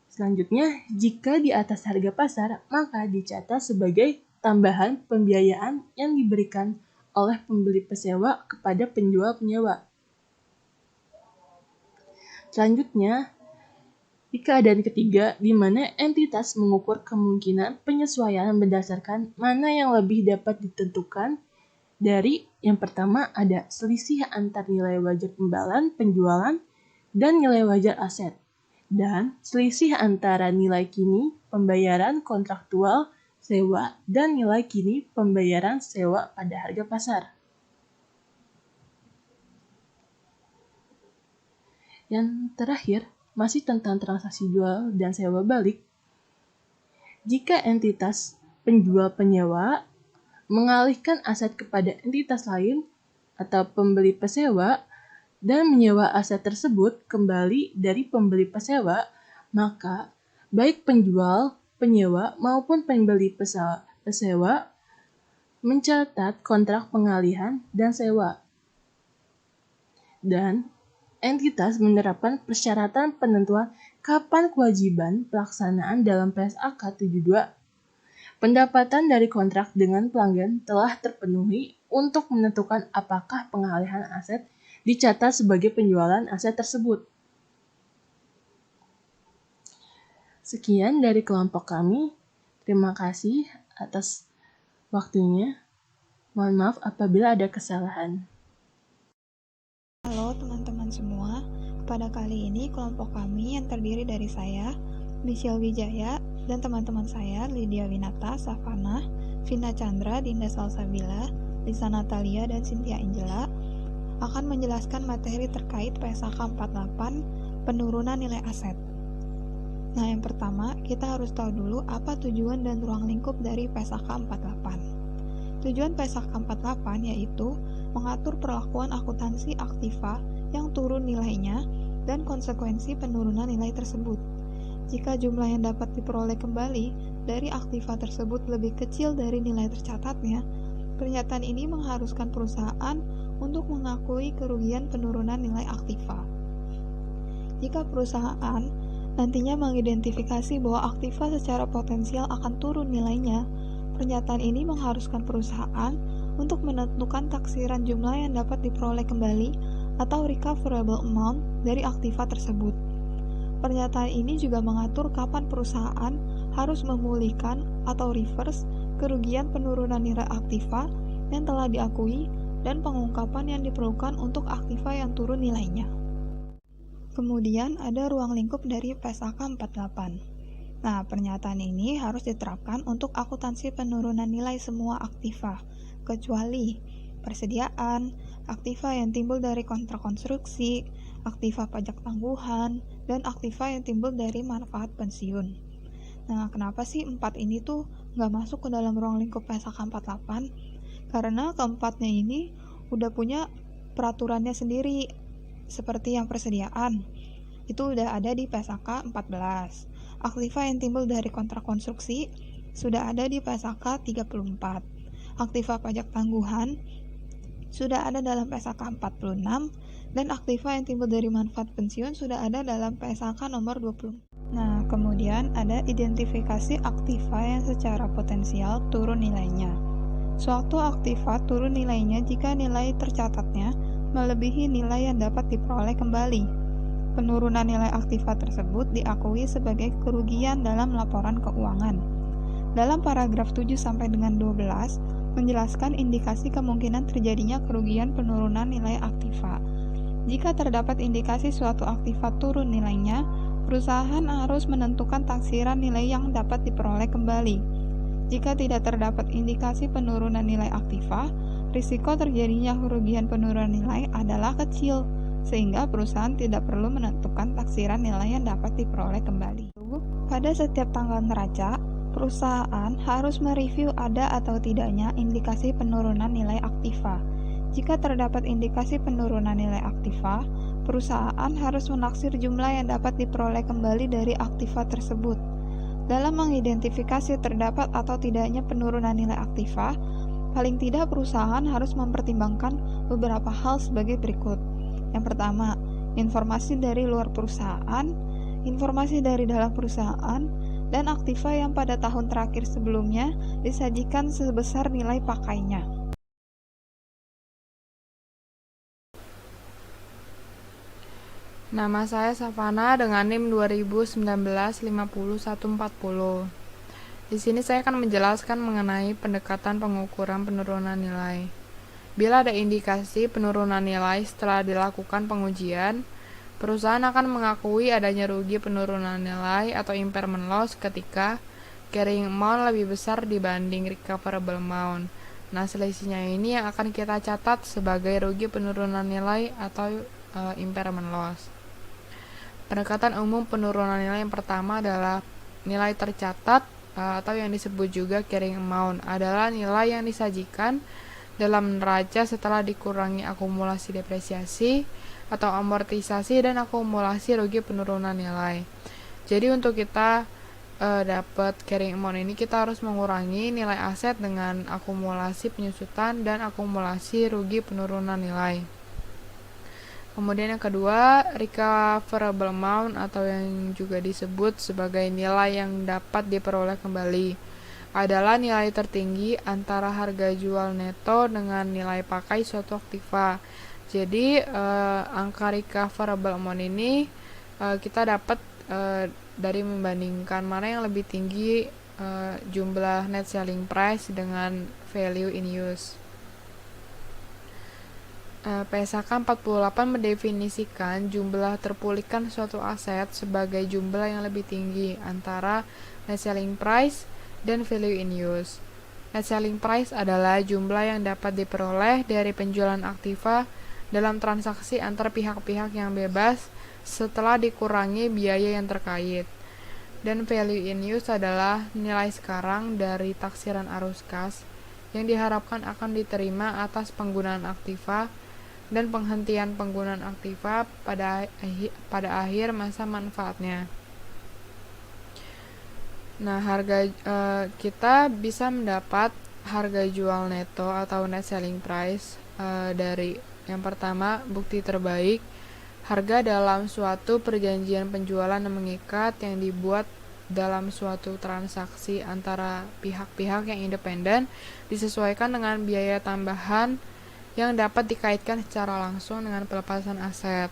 Selanjutnya, jika di atas harga pasar, maka dicatat sebagai tambahan pembiayaan yang diberikan oleh pembeli pesewa kepada penjual penyewa. Selanjutnya, di keadaan ketiga, di mana entitas mengukur kemungkinan penyesuaian berdasarkan mana yang lebih dapat ditentukan dari yang pertama ada selisih antar nilai wajar imbalan penjualan dan nilai wajar aset, dan selisih antara nilai kini pembayaran kontraktual sewa dan nilai kini pembayaran sewa pada harga pasar. Yang terakhir, masih tentang transaksi jual dan sewa balik. Jika entitas penjual penyewa mengalihkan aset kepada entitas lain atau pembeli pesewa dan menyewa aset tersebut kembali dari pembeli pesewa, maka baik penjual, penyewa maupun pembeli pesewa mencatat kontrak pengalihan dan sewa. Dan entitas menerapkan persyaratan penentuan kapan kewajiban pelaksanaan dalam PSAK 72. Pendapatan dari kontrak dengan pelanggan telah terpenuhi untuk menentukan apakah pengalihan aset dicatat sebagai penjualan aset tersebut. Sekian dari kelompok kami. Terima kasih atas waktunya. Mohon maaf apabila ada kesalahan. Halo teman-teman semua, pada kali ini kelompok kami yang terdiri dari saya, Michelle Wijaya, dan teman-teman saya, Lydia Winata, Savana, Vina Chandra, Dinda Salsabila, Lisa Natalia, dan Cynthia Angela, akan menjelaskan materi terkait PSAK 48, penurunan nilai aset. Nah, yang pertama, kita harus tahu dulu apa tujuan dan ruang lingkup dari PSAK 48. Tujuan PSAK 48 yaitu mengatur perlakuan akuntansi aktiva yang turun nilainya dan konsekuensi penurunan nilai tersebut. Jika jumlah yang dapat diperoleh kembali dari aktiva tersebut lebih kecil dari nilai tercatatnya, pernyataan ini mengharuskan perusahaan untuk mengakui kerugian penurunan nilai aktiva. Jika perusahaan nantinya mengidentifikasi bahwa aktiva secara potensial akan turun nilainya, pernyataan ini mengharuskan perusahaan untuk menentukan taksiran jumlah yang dapat diperoleh kembali atau recoverable amount dari aktiva tersebut. Pernyataan ini juga mengatur kapan perusahaan harus memulihkan atau reverse kerugian penurunan nilai aktiva yang telah diakui dan pengungkapan yang diperlukan untuk aktiva yang turun nilainya. Kemudian ada ruang lingkup dari PSAK 48. Nah, pernyataan ini harus diterapkan untuk akuntansi penurunan nilai semua aktiva, kecuali persediaan, aktiva yang timbul dari kontrak konstruksi, aktiva pajak tangguhan, dan aktiva yang timbul dari manfaat pensiun. Nah, kenapa sih 4 ini tuh nggak masuk ke dalam ruang lingkup PSAK 48? Karena keempatnya ini udah punya peraturannya sendiri, seperti yang persediaan. Itu udah ada di PSAK 14. Aktiva yang timbul dari kontrak konstruksi sudah ada di PSAK 34. Aktiva pajak tangguhan sudah ada dalam PSAK 46, dan aktiva yang timbul dari manfaat pensiun sudah ada dalam PSAK nomor 20. Nah, kemudian ada identifikasi aktiva yang secara potensial turun nilainya. Suatu aktiva turun nilainya jika nilai tercatatnya melebihi nilai yang dapat diperoleh kembali. Penurunan nilai aktiva tersebut diakui sebagai kerugian dalam laporan keuangan. Dalam paragraf 7 sampai dengan 12 menjelaskan indikasi kemungkinan terjadinya kerugian penurunan nilai aktiva. Jika terdapat indikasi suatu aktiva turun nilainya, perusahaan harus menentukan taksiran nilai yang dapat diperoleh kembali. Jika tidak terdapat indikasi penurunan nilai aktiva, risiko terjadinya kerugian penurunan nilai adalah kecil, sehingga perusahaan tidak perlu menentukan taksiran nilai yang dapat diperoleh kembali. Pada setiap tanggal neraca, perusahaan harus mereview ada atau tidaknya indikasi penurunan nilai aktiva. Jika terdapat indikasi penurunan nilai aktiva, perusahaan harus menaksir jumlah yang dapat diperoleh kembali dari aktiva tersebut. Dalam mengidentifikasi terdapat atau tidaknya penurunan nilai aktiva, paling tidak perusahaan harus mempertimbangkan beberapa hal sebagai berikut. Yang pertama, informasi dari luar perusahaan, informasi dari dalam perusahaan, dan aktiva yang pada tahun terakhir sebelumnya disajikan sebesar nilai pakainya. Nama saya Savana dengan NIM 2019-50-140. Di sini saya akan menjelaskan mengenai pendekatan pengukuran penurunan nilai. Bila ada indikasi penurunan nilai setelah dilakukan pengujian, perusahaan akan mengakui adanya rugi penurunan nilai atau impairment loss ketika carrying amount lebih besar dibanding recoverable amount. Nah, selisihnya ini yang akan kita catat sebagai rugi penurunan nilai atau impairment loss. Pendekatan umum penurunan nilai yang pertama adalah nilai tercatat atau yang disebut juga carrying amount, adalah nilai yang disajikan dalam neraca setelah dikurangi akumulasi depresiasi atau amortisasi dan akumulasi rugi penurunan nilai. Jadi untuk kita dapat carrying amount ini, kita harus mengurangi nilai aset dengan akumulasi penyusutan dan akumulasi rugi penurunan nilai. Kemudian yang kedua, recoverable amount atau yang juga disebut sebagai nilai yang dapat diperoleh kembali, adalah nilai tertinggi antara harga jual neto dengan nilai pakai suatu aktiva. Jadi angka recoverable amount ini kita dapat dari membandingkan mana yang lebih tinggi jumlah net selling price dengan value in use. PSAK 48 mendefinisikan jumlah terpulihkan suatu aset sebagai jumlah yang lebih tinggi antara net selling price dan value in use. Net selling price adalah jumlah yang dapat diperoleh dari penjualan aktiva dalam transaksi antar pihak-pihak yang bebas setelah dikurangi biaya yang terkait. Dan value in use adalah nilai sekarang dari taksiran arus kas yang diharapkan akan diterima atas penggunaan aktiva dan penghentian penggunaan aktiva pada akhir masa manfaatnya. Nah, kita bisa mendapat harga jual neto atau net selling price dari yang pertama, bukti terbaik, harga dalam suatu perjanjian penjualan yang mengikat yang dibuat dalam suatu transaksi antara pihak-pihak yang independen disesuaikan dengan biaya tambahan yang dapat dikaitkan secara langsung dengan pelepasan aset.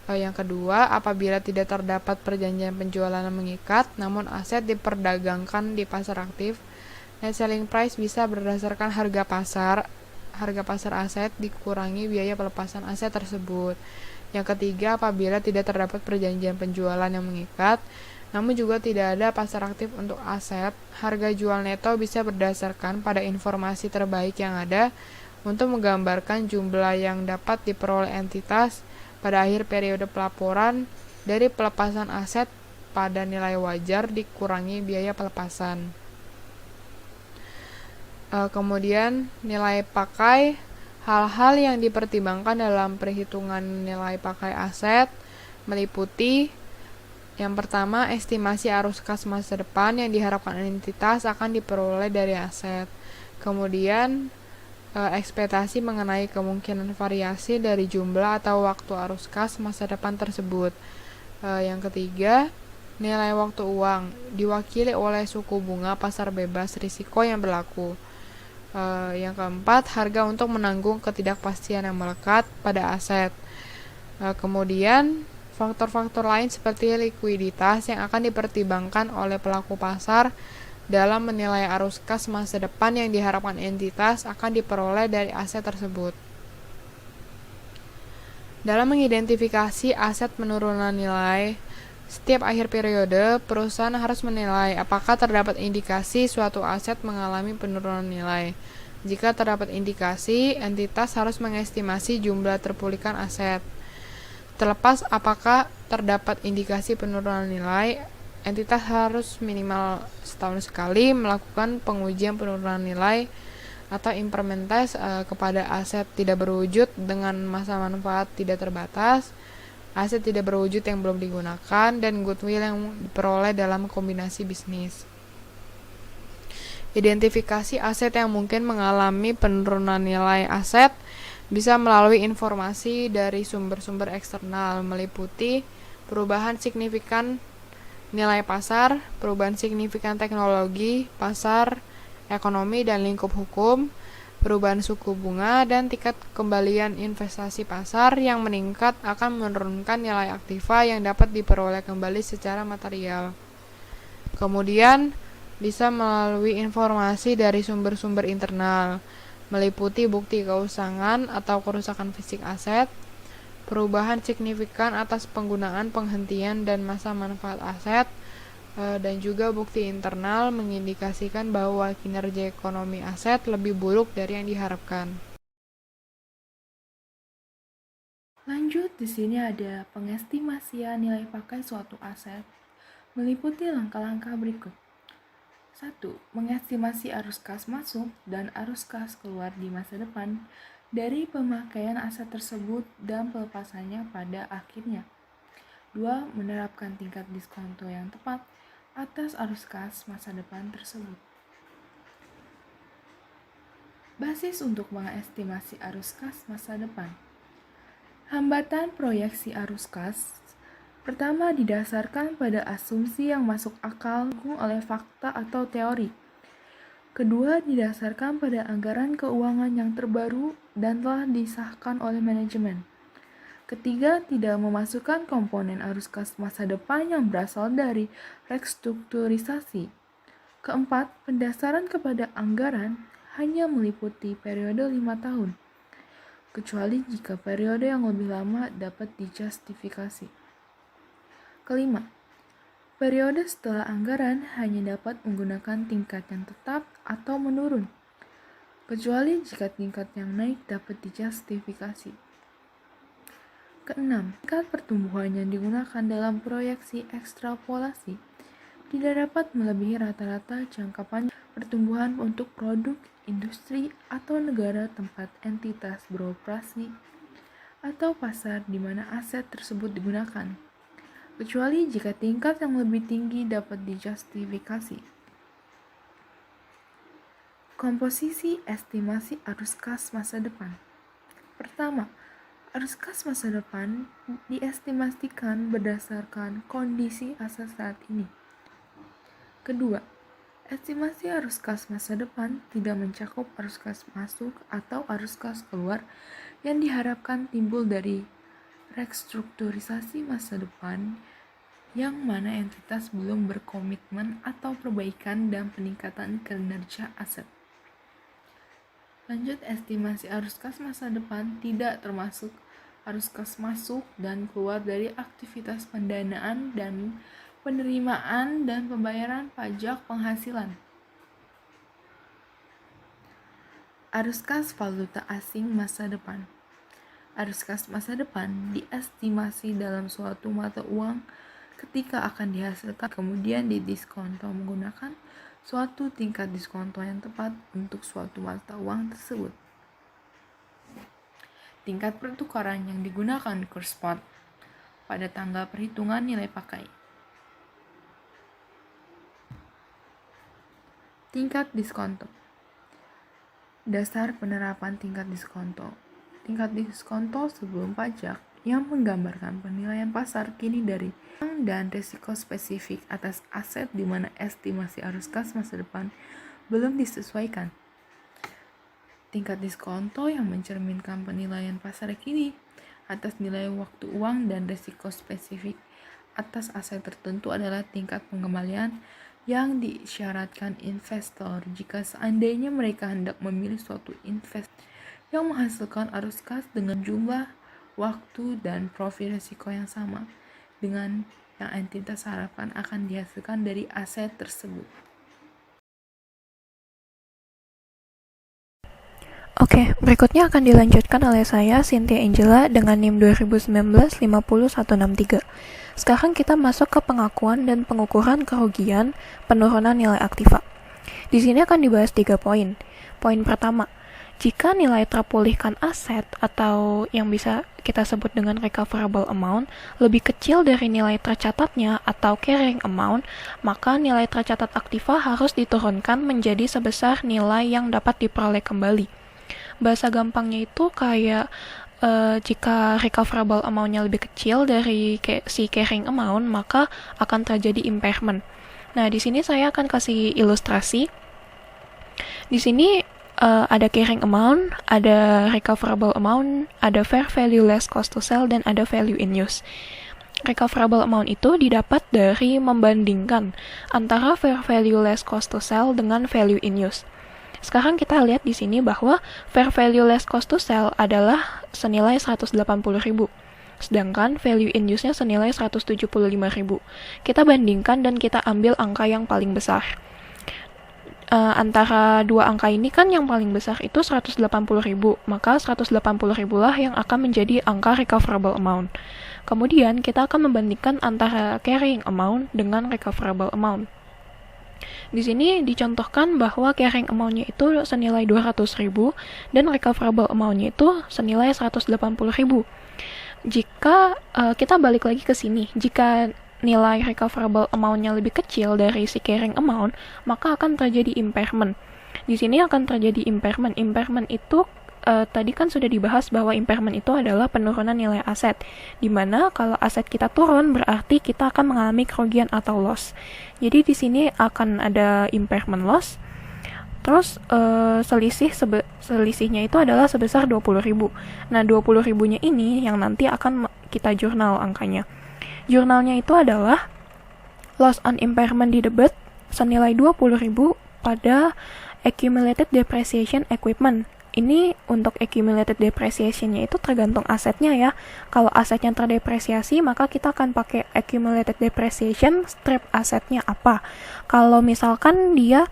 Yang kedua, apabila tidak terdapat perjanjian penjualan yang mengikat, namun aset diperdagangkan di pasar aktif, net selling price bisa berdasarkan harga pasar aset dikurangi biaya pelepasan aset tersebut. Yang ketiga, apabila tidak terdapat perjanjian penjualan yang mengikat, namun juga tidak ada pasar aktif untuk aset, harga jual neto bisa berdasarkan pada informasi terbaik yang ada untuk menggambarkan jumlah yang dapat diperoleh entitas pada akhir periode pelaporan dari pelepasan aset pada nilai wajar dikurangi biaya pelepasan. Kemudian nilai pakai, hal-hal yang dipertimbangkan dalam perhitungan nilai pakai aset meliputi yang pertama, estimasi arus kas masa depan yang diharapkan entitas akan diperoleh dari aset. Kemudian ekspektasi mengenai kemungkinan variasi dari jumlah atau waktu arus kas masa depan tersebut. Yang ketiga, nilai waktu uang diwakili oleh suku bunga pasar bebas risiko yang berlaku. Yang keempat, harga untuk menanggung ketidakpastian yang melekat pada aset. Kemudian, faktor-faktor lain seperti likuiditas yang akan dipertimbangkan oleh pelaku pasar dalam menilai arus kas masa depan yang diharapkan entitas akan diperoleh dari aset tersebut. Dalam mengidentifikasi aset penurunan nilai, setiap akhir periode, perusahaan harus menilai apakah terdapat indikasi suatu aset mengalami penurunan nilai. Jika terdapat indikasi, entitas harus mengestimasi jumlah terpulihkan aset. Terlepas apakah terdapat indikasi penurunan nilai, entitas harus minimal setahun sekali melakukan pengujian penurunan nilai atau impairment test kepada aset tidak berwujud dengan masa manfaat tidak terbatas, aset tidak berwujud yang belum digunakan, dan goodwill yang diperoleh dalam kombinasi bisnis. Identifikasi aset yang mungkin mengalami penurunan nilai aset bisa melalui informasi dari sumber-sumber eksternal meliputi perubahan signifikan nilai pasar, perubahan signifikan teknologi, pasar, ekonomi dan lingkup hukum, perubahan suku bunga, dan tingkat kembalian investasi pasar yang meningkat akan menurunkan nilai aktiva yang dapat diperoleh kembali secara material. Kemudian, bisa melalui informasi dari sumber-sumber internal, meliputi bukti keusangan atau kerusakan fisik aset, perubahan signifikan atas penggunaan penghentian dan masa manfaat aset, dan juga bukti internal mengindikasikan bahwa kinerja ekonomi aset lebih buruk dari yang diharapkan. Lanjut Lanjut, di sini ada pengestimasian nilai pakai suatu aset meliputi langkah-langkah berikut. 1. Mengestimasi arus kas masuk dan arus kas keluar di masa depan dari pemakaian aset tersebut dan pelepasannya pada akhirnya. 2. Menerapkan tingkat diskonto yang tepat atas arus kas masa depan tersebut. Basis untuk mengestimasi arus kas masa depan. Hambatan proyeksi arus kas pertama didasarkan pada asumsi yang masuk akal oleh fakta atau teori. Kedua, didasarkan pada anggaran keuangan yang terbaru dan telah disahkan oleh manajemen. Ketiga, tidak memasukkan komponen arus kas masa depan yang berasal dari restrukturisasi. Keempat, pendasarkan kepada anggaran hanya meliputi periode 5 tahun, kecuali jika periode yang lebih lama dapat dijustifikasi. Kelima, periode setelah anggaran hanya dapat menggunakan tingkat yang tetap atau menurun, kecuali jika tingkat yang naik dapat dijustifikasi. Keenam, tingkat pertumbuhan yang digunakan dalam proyeksi ekstrapolasi tidak dapat melebihi rata-rata jangka panjang pertumbuhan untuk produk, industri, atau negara tempat entitas beroperasi atau pasar di mana aset tersebut digunakan, kecuali jika tingkat yang lebih tinggi dapat dijustifikasi. Komposisi estimasi arus kas masa depan. Pertama, arus kas masa depan diestimasikan berdasarkan kondisi aset saat ini. Kedua, estimasi arus kas masa depan tidak mencakup arus kas masuk atau arus kas keluar yang diharapkan timbul dari restrukturisasi masa depan yang mana entitas belum berkomitmen atau perbaikan dan peningkatan kinerja aset. Lanjut, estimasi arus kas masa depan tidak termasuk arus kas masuk dan keluar dari aktivitas pendanaan dan penerimaan dan pembayaran pajak penghasilan. Arus kas valuta asing masa depan. Arus kas masa depan diestimasi dalam suatu mata uang ketika akan dihasilkan kemudian didiskonto menggunakan suatu tingkat diskonto yang tepat untuk suatu mata uang tersebut. Tingkat pertukaran yang digunakan kurs spot pada tanggal perhitungan nilai pakai. Tingkat diskonto. Dasar penerapan tingkat diskonto. Tingkat diskonto sebelum pajak yang menggambarkan penilaian pasar kini dari dan risiko spesifik atas aset di mana estimasi arus kas masa depan belum disesuaikan. Tingkat diskonto yang mencerminkan penilaian pasar kini atas nilai waktu uang dan risiko spesifik atas aset tertentu adalah tingkat pengembalian yang disyaratkan investor jika seandainya mereka hendak memilih suatu investasi yang menghasilkan arus kas dengan jumlah, waktu, dan profil risiko yang sama dengan yang entitas harapkan akan dihasilkan dari aset tersebut. Oke, berikutnya akan dilanjutkan oleh saya, Cynthia Angela, dengan NIM 2019-50163. Sekarang kita masuk ke pengakuan dan pengukuran kerugian penurunan nilai aktiva. Di sini akan dibahas 3 poin. Poin pertama, jika nilai terpulihkan aset atau yang bisa kita sebut dengan recoverable amount lebih kecil dari nilai tercatatnya atau carrying amount, maka nilai tercatat aktiva harus diturunkan menjadi sebesar nilai yang dapat diperoleh kembali. Bahasa gampangnya itu kayak jika recoverable amount-nya lebih kecil dari si carrying amount, maka akan terjadi impairment. Nah, di sini saya akan kasih ilustrasi. Di sini ada carrying amount, ada recoverable amount, ada fair value less cost to sell, dan ada value in use. Recoverable amount itu didapat dari membandingkan antara fair value less cost to sell dengan value in use. Sekarang kita lihat di sini bahwa fair value less cost to sell adalah senilai 180.000. Sedangkan value in use-nya senilai 175.000. Kita bandingkan dan kita ambil angka yang paling besar. antara dua angka ini kan yang paling besar itu 180.000, maka 180.000 lah yang akan menjadi angka recoverable amount. Kemudian kita akan membandingkan antara carrying amount dengan recoverable amount. Di sini dicontohkan bahwa carrying amount-nya itu senilai 200.000 dan recoverable amount-nya itu senilai 180.000. Jika kita balik lagi ke sini, jika nilai recoverable amount-nya lebih kecil dari si carrying amount, maka akan terjadi impairment. Di sini akan terjadi impairment. Impairment itu tadi kan sudah dibahas bahwa impairment itu adalah penurunan nilai aset, dimana kalau aset kita turun berarti kita akan mengalami kerugian atau loss. Jadi di sini akan ada impairment loss. Terus selisihnya itu adalah sebesar 20.000. Nah, 20.000-nya ini yang nanti akan kita jurnal angkanya. Jurnalnya itu adalah loss on impairment di debit senilai 20.000 pada accumulated depreciation equipment. Ini untuk accumulated depreciation-nya itu tergantung asetnya ya. Kalau asetnya terdepresiasi, maka kita akan pakai accumulated depreciation strip asetnya apa. Kalau misalkan dia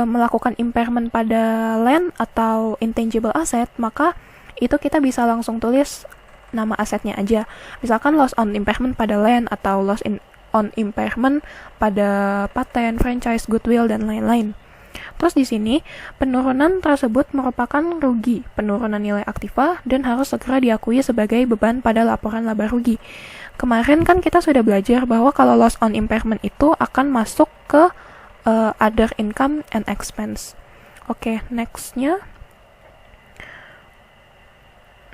melakukan impairment pada land atau intangible asset, maka itu kita bisa langsung tulis nama asetnya aja. Misalkan loss on impairment pada land atau loss on impairment pada patent, franchise, goodwill, dan lain-lain. Terus di sini, penurunan tersebut merupakan rugi, penurunan nilai aktiva, dan harus segera diakui sebagai beban pada laporan laba rugi. Kemarin kan kita sudah belajar bahwa kalau loss on impairment itu akan masuk ke other income and expense. Oke, nextnya.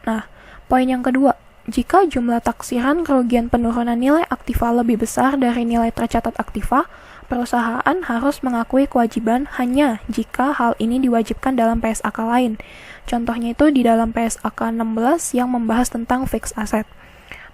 Nah, poin yang kedua, jika jumlah taksiran kerugian penurunan nilai aktiva lebih besar dari nilai tercatat aktiva, perusahaan harus mengakui kewajiban hanya jika hal ini diwajibkan dalam PSAK lain. Contohnya itu di dalam PSAK 16 yang membahas tentang fixed asset.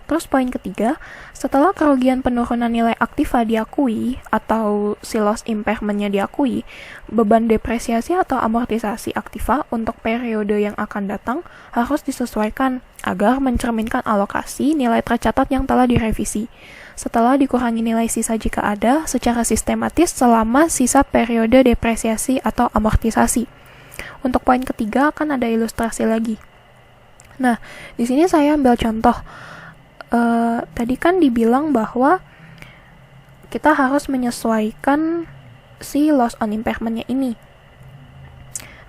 Terus poin ketiga, setelah kerugian penurunan nilai aktiva diakui atau si loss impairment-nya diakui, beban depresiasi atau amortisasi aktiva untuk periode yang akan datang harus disesuaikan agar mencerminkan alokasi nilai tercatat yang telah direvisi. Setelah dikurangi nilai sisa jika ada secara sistematis selama sisa periode depresiasi atau amortisasi. Untuk poin ketiga akan ada ilustrasi lagi. Nah, di sini saya ambil contoh. Tadi kan dibilang bahwa kita harus menyesuaikan si loss on impairment-nya ini.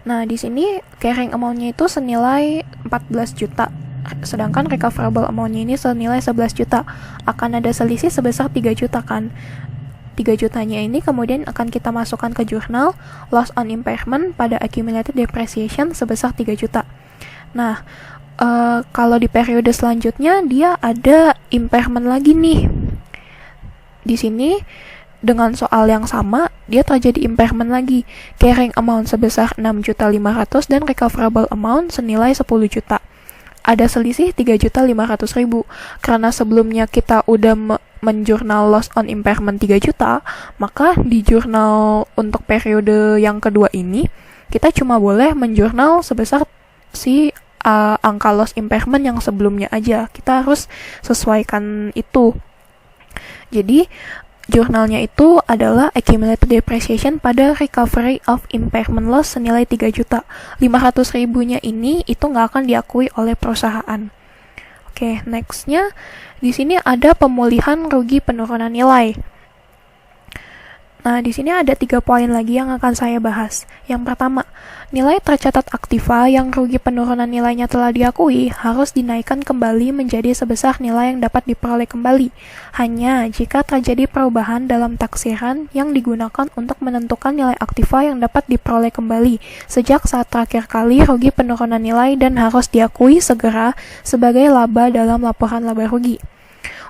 Nah, di sini carrying amount-nya itu senilai 14 juta, sedangkan recoverable amount-nya ini senilai 11 juta. Akan ada selisih sebesar 3 juta kan. 3 jutanya ini kemudian akan kita masukkan ke jurnal loss on impairment pada accumulated depreciation sebesar 3 juta. Nah, kalau di periode selanjutnya dia ada impairment lagi nih. Di sini dengan soal yang sama dia terjadi impairment lagi. Carrying amount sebesar 6.500.000 dan recoverable amount senilai 10 juta. Ada selisih 3.500.000. Karena sebelumnya kita udah menjurnal loss on impairment 3 juta, maka di jurnal untuk periode yang kedua ini kita cuma boleh menjurnal sebesar si angka loss impairment yang sebelumnya aja. Kita harus sesuaikan itu. Jadi jurnalnya itu adalah accumulated depreciation pada recovery of impairment loss senilai 3 juta. 500.000-nya ini itu nggak akan diakui oleh perusahaan. Oke, nextnya di sini ada pemulihan rugi penurunan nilai. Nah, di sini ada 3 poin lagi yang akan saya bahas. Yang pertama, nilai tercatat aktiva yang rugi penurunan nilainya telah diakui harus dinaikkan kembali menjadi sebesar nilai yang dapat diperoleh kembali, hanya jika terjadi perubahan dalam taksiran yang digunakan untuk menentukan nilai aktiva yang dapat diperoleh kembali sejak saat terakhir kali rugi penurunan nilai dan harus diakui segera sebagai laba dalam laporan laba rugi.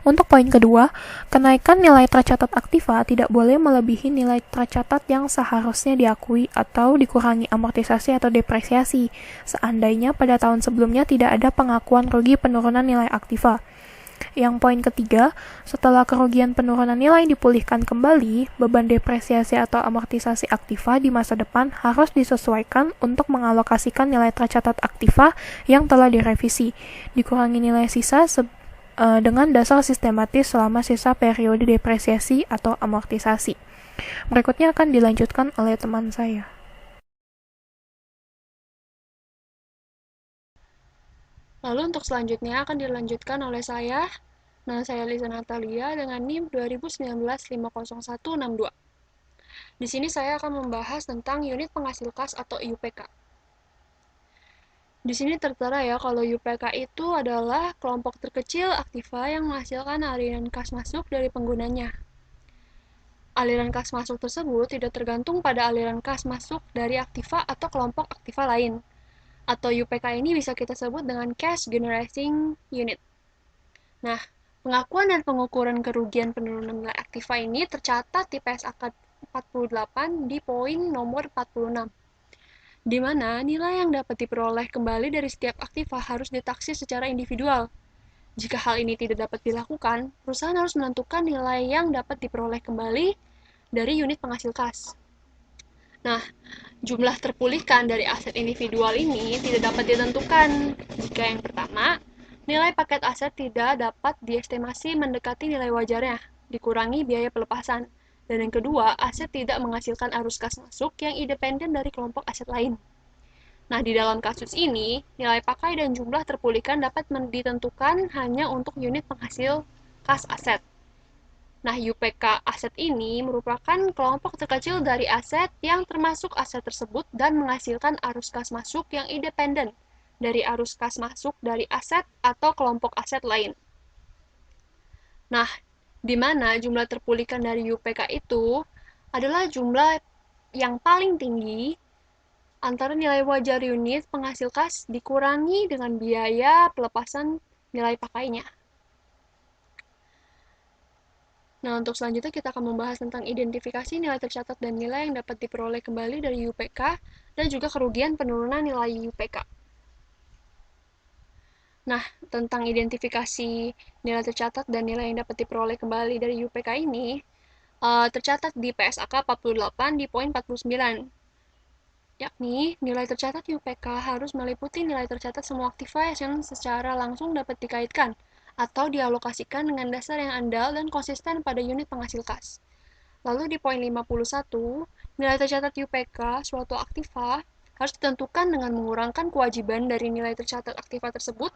Untuk poin kedua, kenaikan nilai tercatat aktiva tidak boleh melebihi nilai tercatat yang seharusnya diakui atau dikurangi amortisasi atau depresiasi, seandainya pada tahun sebelumnya tidak ada pengakuan rugi penurunan nilai aktiva. Yang poin ketiga, setelah kerugian penurunan nilai dipulihkan kembali, beban depresiasi atau amortisasi aktiva di masa depan harus disesuaikan untuk mengalokasikan nilai tercatat aktiva yang telah direvisi, dikurangi nilai sisa dengan dasar sistematis selama sisa periode depresiasi atau amortisasi. Berikutnya akan dilanjutkan oleh teman saya. Lalu untuk selanjutnya akan dilanjutkan oleh saya. Nah, saya Lisa Natalia dengan NIM 2019 50162. Di sini saya akan membahas tentang unit penghasil kas atau UPK. Di sini tertera ya kalau UPK itu adalah kelompok terkecil aktiva yang menghasilkan aliran kas masuk dari penggunanya. Aliran kas masuk tersebut tidak tergantung pada aliran kas masuk dari aktiva atau kelompok aktiva lain. Atau UPK ini bisa kita sebut dengan Cash Generating Unit. Nah, pengakuan dan pengukuran kerugian penurunan nilai aktiva ini tercatat di PSAK 48 di poin nomor 46, di mana nilai yang dapat diperoleh kembali dari setiap aktiva harus ditaksir secara individual. Jika hal ini tidak dapat dilakukan, perusahaan harus menentukan nilai yang dapat diperoleh kembali dari unit penghasil kas. Nah, jumlah terpulihkan dari aset individual ini tidak dapat ditentukan jika yang pertama, nilai paket aset tidak dapat diestimasi mendekati nilai wajarnya, dikurangi biaya pelepasan. Dan yang kedua, aset tidak menghasilkan arus kas masuk yang independen dari kelompok aset lain. Nah, di dalam kasus ini, nilai pakai dan jumlah terpulihkan dapat ditentukan hanya untuk unit penghasil kas aset. Nah, UPK aset ini merupakan kelompok terkecil dari aset yang termasuk aset tersebut dan menghasilkan arus kas masuk yang independen dari arus kas masuk dari aset atau kelompok aset lain. Nah, di mana jumlah terpulihkan dari UPK itu adalah jumlah yang paling tinggi antara nilai wajar unit penghasil kas dikurangi dengan biaya pelepasan nilai pakainya. Nah, untuk selanjutnya kita akan membahas tentang identifikasi nilai tercatat dan nilai yang dapat diperoleh kembali dari UPK dan juga kerugian penurunan nilai UPK. Nah, tentang identifikasi nilai tercatat dan nilai yang dapat diperoleh kembali dari UPK ini tercatat di PSAK 48 di poin 49. Yakni, nilai tercatat UPK harus meliputi nilai tercatat semua aktiva yang secara langsung dapat dikaitkan atau dialokasikan dengan dasar yang andal dan konsisten pada unit penghasil kas. Lalu di poin 51, nilai tercatat UPK suatu aktiva harus ditentukan dengan mengurangkan kewajiban dari nilai tercatat aktiva tersebut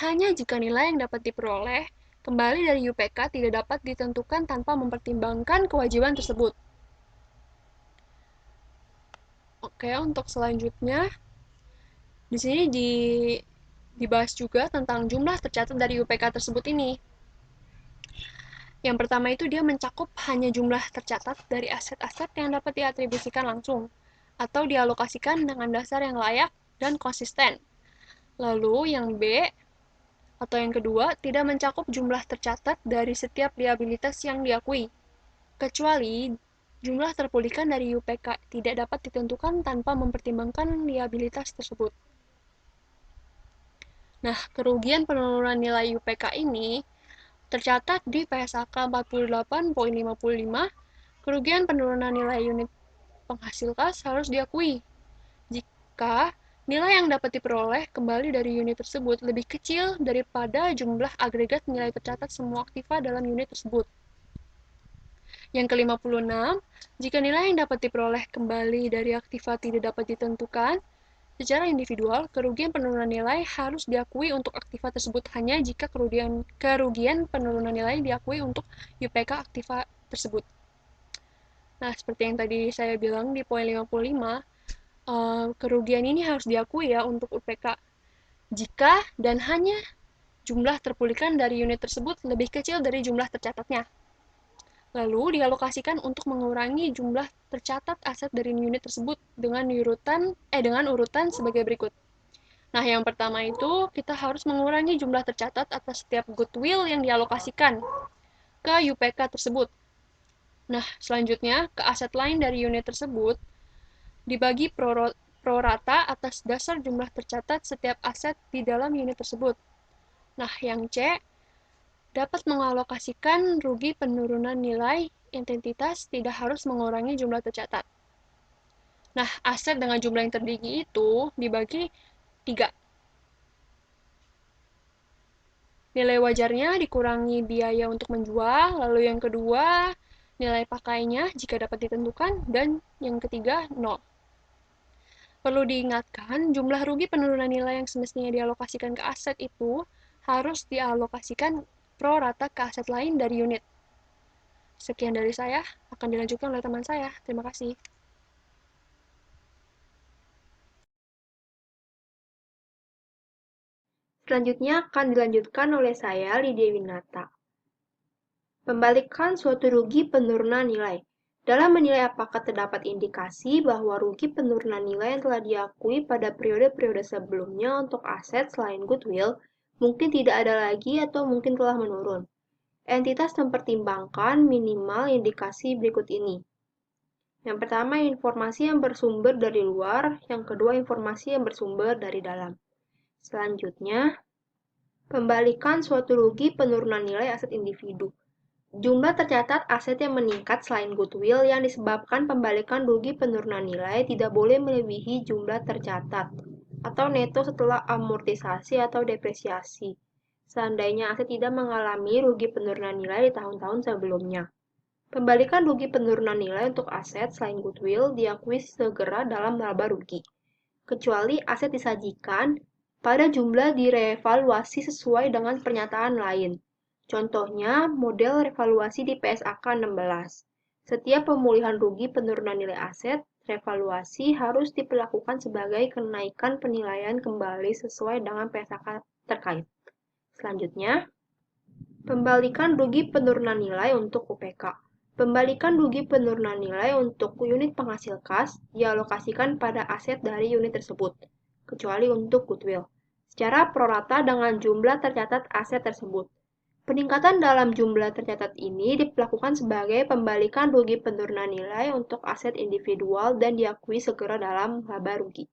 hanya jika nilai yang dapat diperoleh kembali dari UPK tidak dapat ditentukan tanpa mempertimbangkan kewajiban tersebut. Oke, untuk selanjutnya di sini dibahas juga tentang jumlah tercatat dari UPK tersebut ini. Yang pertama itu dia mencakup hanya jumlah tercatat dari aset-aset yang dapat diatribusikan langsung atau dialokasikan dengan dasar yang layak dan konsisten. Lalu yang B atau yang kedua tidak mencakup jumlah tercatat dari setiap liabilitas yang diakui, kecuali jumlah terpulihkan dari UPK tidak dapat ditentukan tanpa mempertimbangkan liabilitas tersebut. Nah, kerugian penurunan nilai UPK ini tercatat di PSAK 48.55, kerugian penurunan nilai unit penghasil kas harus diakui jika nilai yang dapat diperoleh kembali dari unit tersebut lebih kecil daripada jumlah agregat nilai tercatat semua aktiva dalam unit tersebut. Yang ke-56, jika nilai yang dapat diperoleh kembali dari aktiva tidak dapat ditentukan secara individual, kerugian penurunan nilai harus diakui untuk aktiva tersebut hanya jika kerugian penurunan nilai diakui untuk UPK aktiva tersebut. Nah, seperti yang tadi saya bilang di poin 55, kerugian ini harus diakui ya untuk UPK jika dan hanya jumlah terpulihkan dari unit tersebut lebih kecil dari jumlah tercatatnya. Lalu dialokasikan untuk mengurangi jumlah tercatat aset dari unit tersebut dengan urutan sebagai berikut. Nah, yang pertama itu kita harus mengurangi jumlah tercatat atas setiap goodwill yang dialokasikan ke UPK tersebut. Nah, selanjutnya ke aset lain dari unit tersebut dibagi pro rata atas dasar jumlah tercatat setiap aset di dalam unit tersebut. Nah, yang C dapat mengalokasikan rugi penurunan nilai identitas tidak harus mengurangi jumlah tercatat. Nah, aset dengan jumlah yang tertinggi itu dibagi 3. Nilai wajarnya dikurangi biaya untuk menjual, lalu yang kedua, nilai pakainya jika dapat ditentukan, dan yang ketiga, 0. Perlu diingatkan, jumlah rugi penurunan nilai yang semestinya dialokasikan ke aset itu harus dialokasikan pro rata ke aset lain dari unit. Sekian dari saya, akan dilanjutkan oleh teman saya. Terima kasih. Selanjutnya akan dilanjutkan oleh saya, Lydia Winata. Pembalikan suatu rugi penurunan nilai. Dalam menilai apakah terdapat indikasi bahwa rugi penurunan nilai yang telah diakui pada periode-periode sebelumnya untuk aset selain goodwill mungkin tidak ada lagi atau mungkin telah menurun. Entitas mempertimbangkan minimal indikasi berikut ini. Yang pertama, informasi yang bersumber dari luar. Yang kedua, informasi yang bersumber dari dalam. Selanjutnya, pembalikan suatu rugi penurunan nilai aset individu. Jumlah tercatat aset yang meningkat selain goodwill yang disebabkan pembalikan rugi penurunan nilai tidak boleh melebihi jumlah tercatat atau neto setelah amortisasi atau depresiasi, seandainya aset tidak mengalami rugi penurunan nilai di tahun-tahun sebelumnya. Pembalikan rugi penurunan nilai untuk aset selain goodwill diakui segera dalam laba rugi, kecuali aset disajikan pada jumlah direvaluasi sesuai dengan pernyataan lain. Contohnya, model revaluasi di PSAK 16. Setiap pemulihan rugi penurunan nilai aset, revaluasi harus diperlakukan sebagai kenaikan penilaian kembali sesuai dengan PSAK terkait. Selanjutnya, pembalikan rugi penurunan nilai untuk UPK. Pembalikan rugi penurunan nilai untuk unit penghasil kas dialokasikan pada aset dari unit tersebut, kecuali untuk goodwill, secara prorata dengan jumlah tercatat aset tersebut. Peningkatan dalam jumlah tercatat ini dilakukan sebagai pembalikan rugi penurunan nilai untuk aset individual dan diakui segera dalam laba rugi.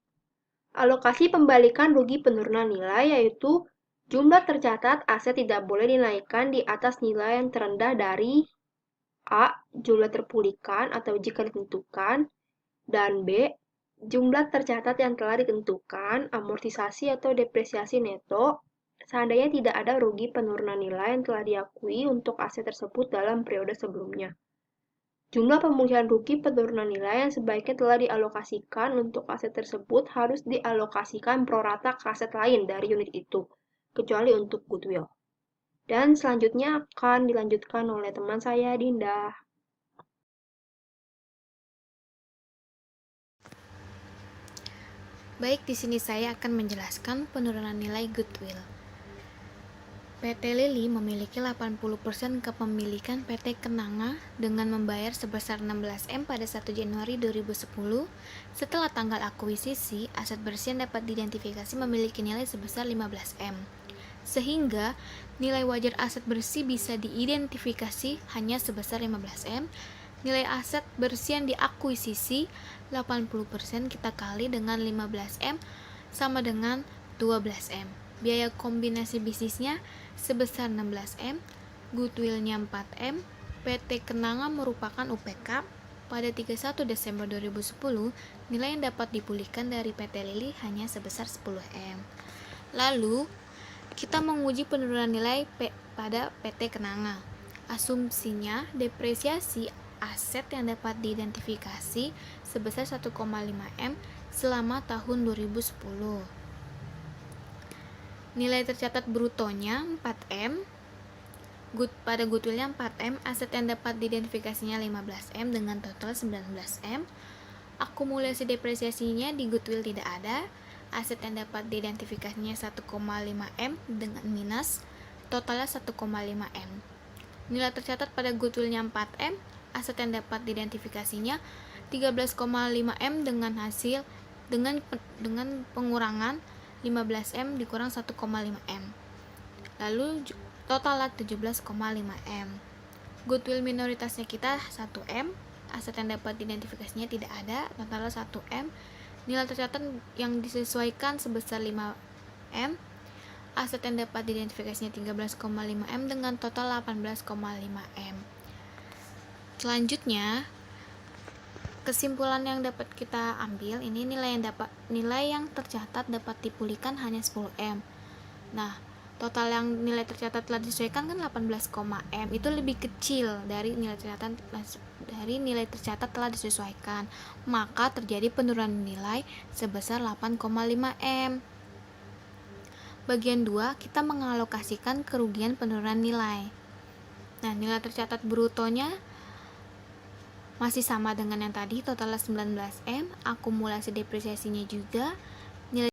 Alokasi pembalikan rugi penurunan nilai yaitu jumlah tercatat aset tidak boleh dinaikkan di atas nilai yang terendah dari A. Jumlah terpulihkan atau jika ditentukan, dan B. Jumlah tercatat yang telah ditentukan, amortisasi atau depresiasi neto, seandainya tidak ada rugi penurunan nilai yang telah diakui untuk aset tersebut dalam periode sebelumnya. Jumlah pemulihan rugi penurunan nilai yang sebaiknya telah dialokasikan untuk aset tersebut harus dialokasikan prorata ke aset lain dari unit itu, kecuali untuk goodwill. Dan selanjutnya akan dilanjutkan oleh teman saya, Dinda. Baik, di sini saya akan menjelaskan penurunan nilai goodwill. PT Lili memiliki 80% kepemilikan PT Kenanga dengan membayar sebesar 16M pada 1 Januari 2010. Setelah tanggal akuisisi, aset bersih yang dapat diidentifikasi memiliki nilai sebesar 15M. Sehingga nilai wajar aset bersih bisa diidentifikasi hanya sebesar 15M. Nilai aset bersih yang diakuisisi 80% kita kali dengan 15M sama dengan 12M. Biaya kombinasi bisnisnya sebesar 16M, goodwill-nya 4M, PT Kenanga merupakan UPK. Pada 31 Desember 2010, nilai yang dapat dipulihkan dari PT Lili hanya sebesar 10M. Lalu, kita menguji penurunan nilai pada PT Kenanga. Asumsinya, depresiasi aset yang dapat diidentifikasi sebesar 1,5M selama tahun 2010. Nilai tercatat brutonya 4M, pada goodwill-nya 4M, aset yang dapat diidentifikasinya 15M dengan total 19M. Akumulasi depresiasinya di goodwill tidak ada. Aset yang dapat diidentifikasinya 1,5M dengan minus, totalnya 1,5M. Nilai tercatat pada goodwill-nya 4M, aset yang dapat diidentifikasinya 13,5M dengan hasil dengan pengurangan 15M dikurang 1,5M. Lalu totalnya 17,5M. Goodwill minoritasnya kita 1M, aset yang dapat diidentifikasinya tidak ada, totalnya 1M. Nilai tercatat yang disesuaikan sebesar 5M. Aset yang dapat diidentifikasinya 13,5M dengan total 18,5M. Selanjutnya, kesimpulan yang dapat kita ambil ini nilai yang tercatat dapat dipulihkan hanya 10M. Nah, Total yang nilai tercatat telah disesuaikan kan 18, itu lebih kecil dari nilai tercatat telah disesuaikan, maka terjadi penurunan nilai sebesar 8,5 M. Bagian 2, kita mengalokasikan kerugian penurunan nilai. Nah, nilai tercatat brutonya masih sama dengan yang tadi, totalnya 19 M, akumulasi depresiasinya juga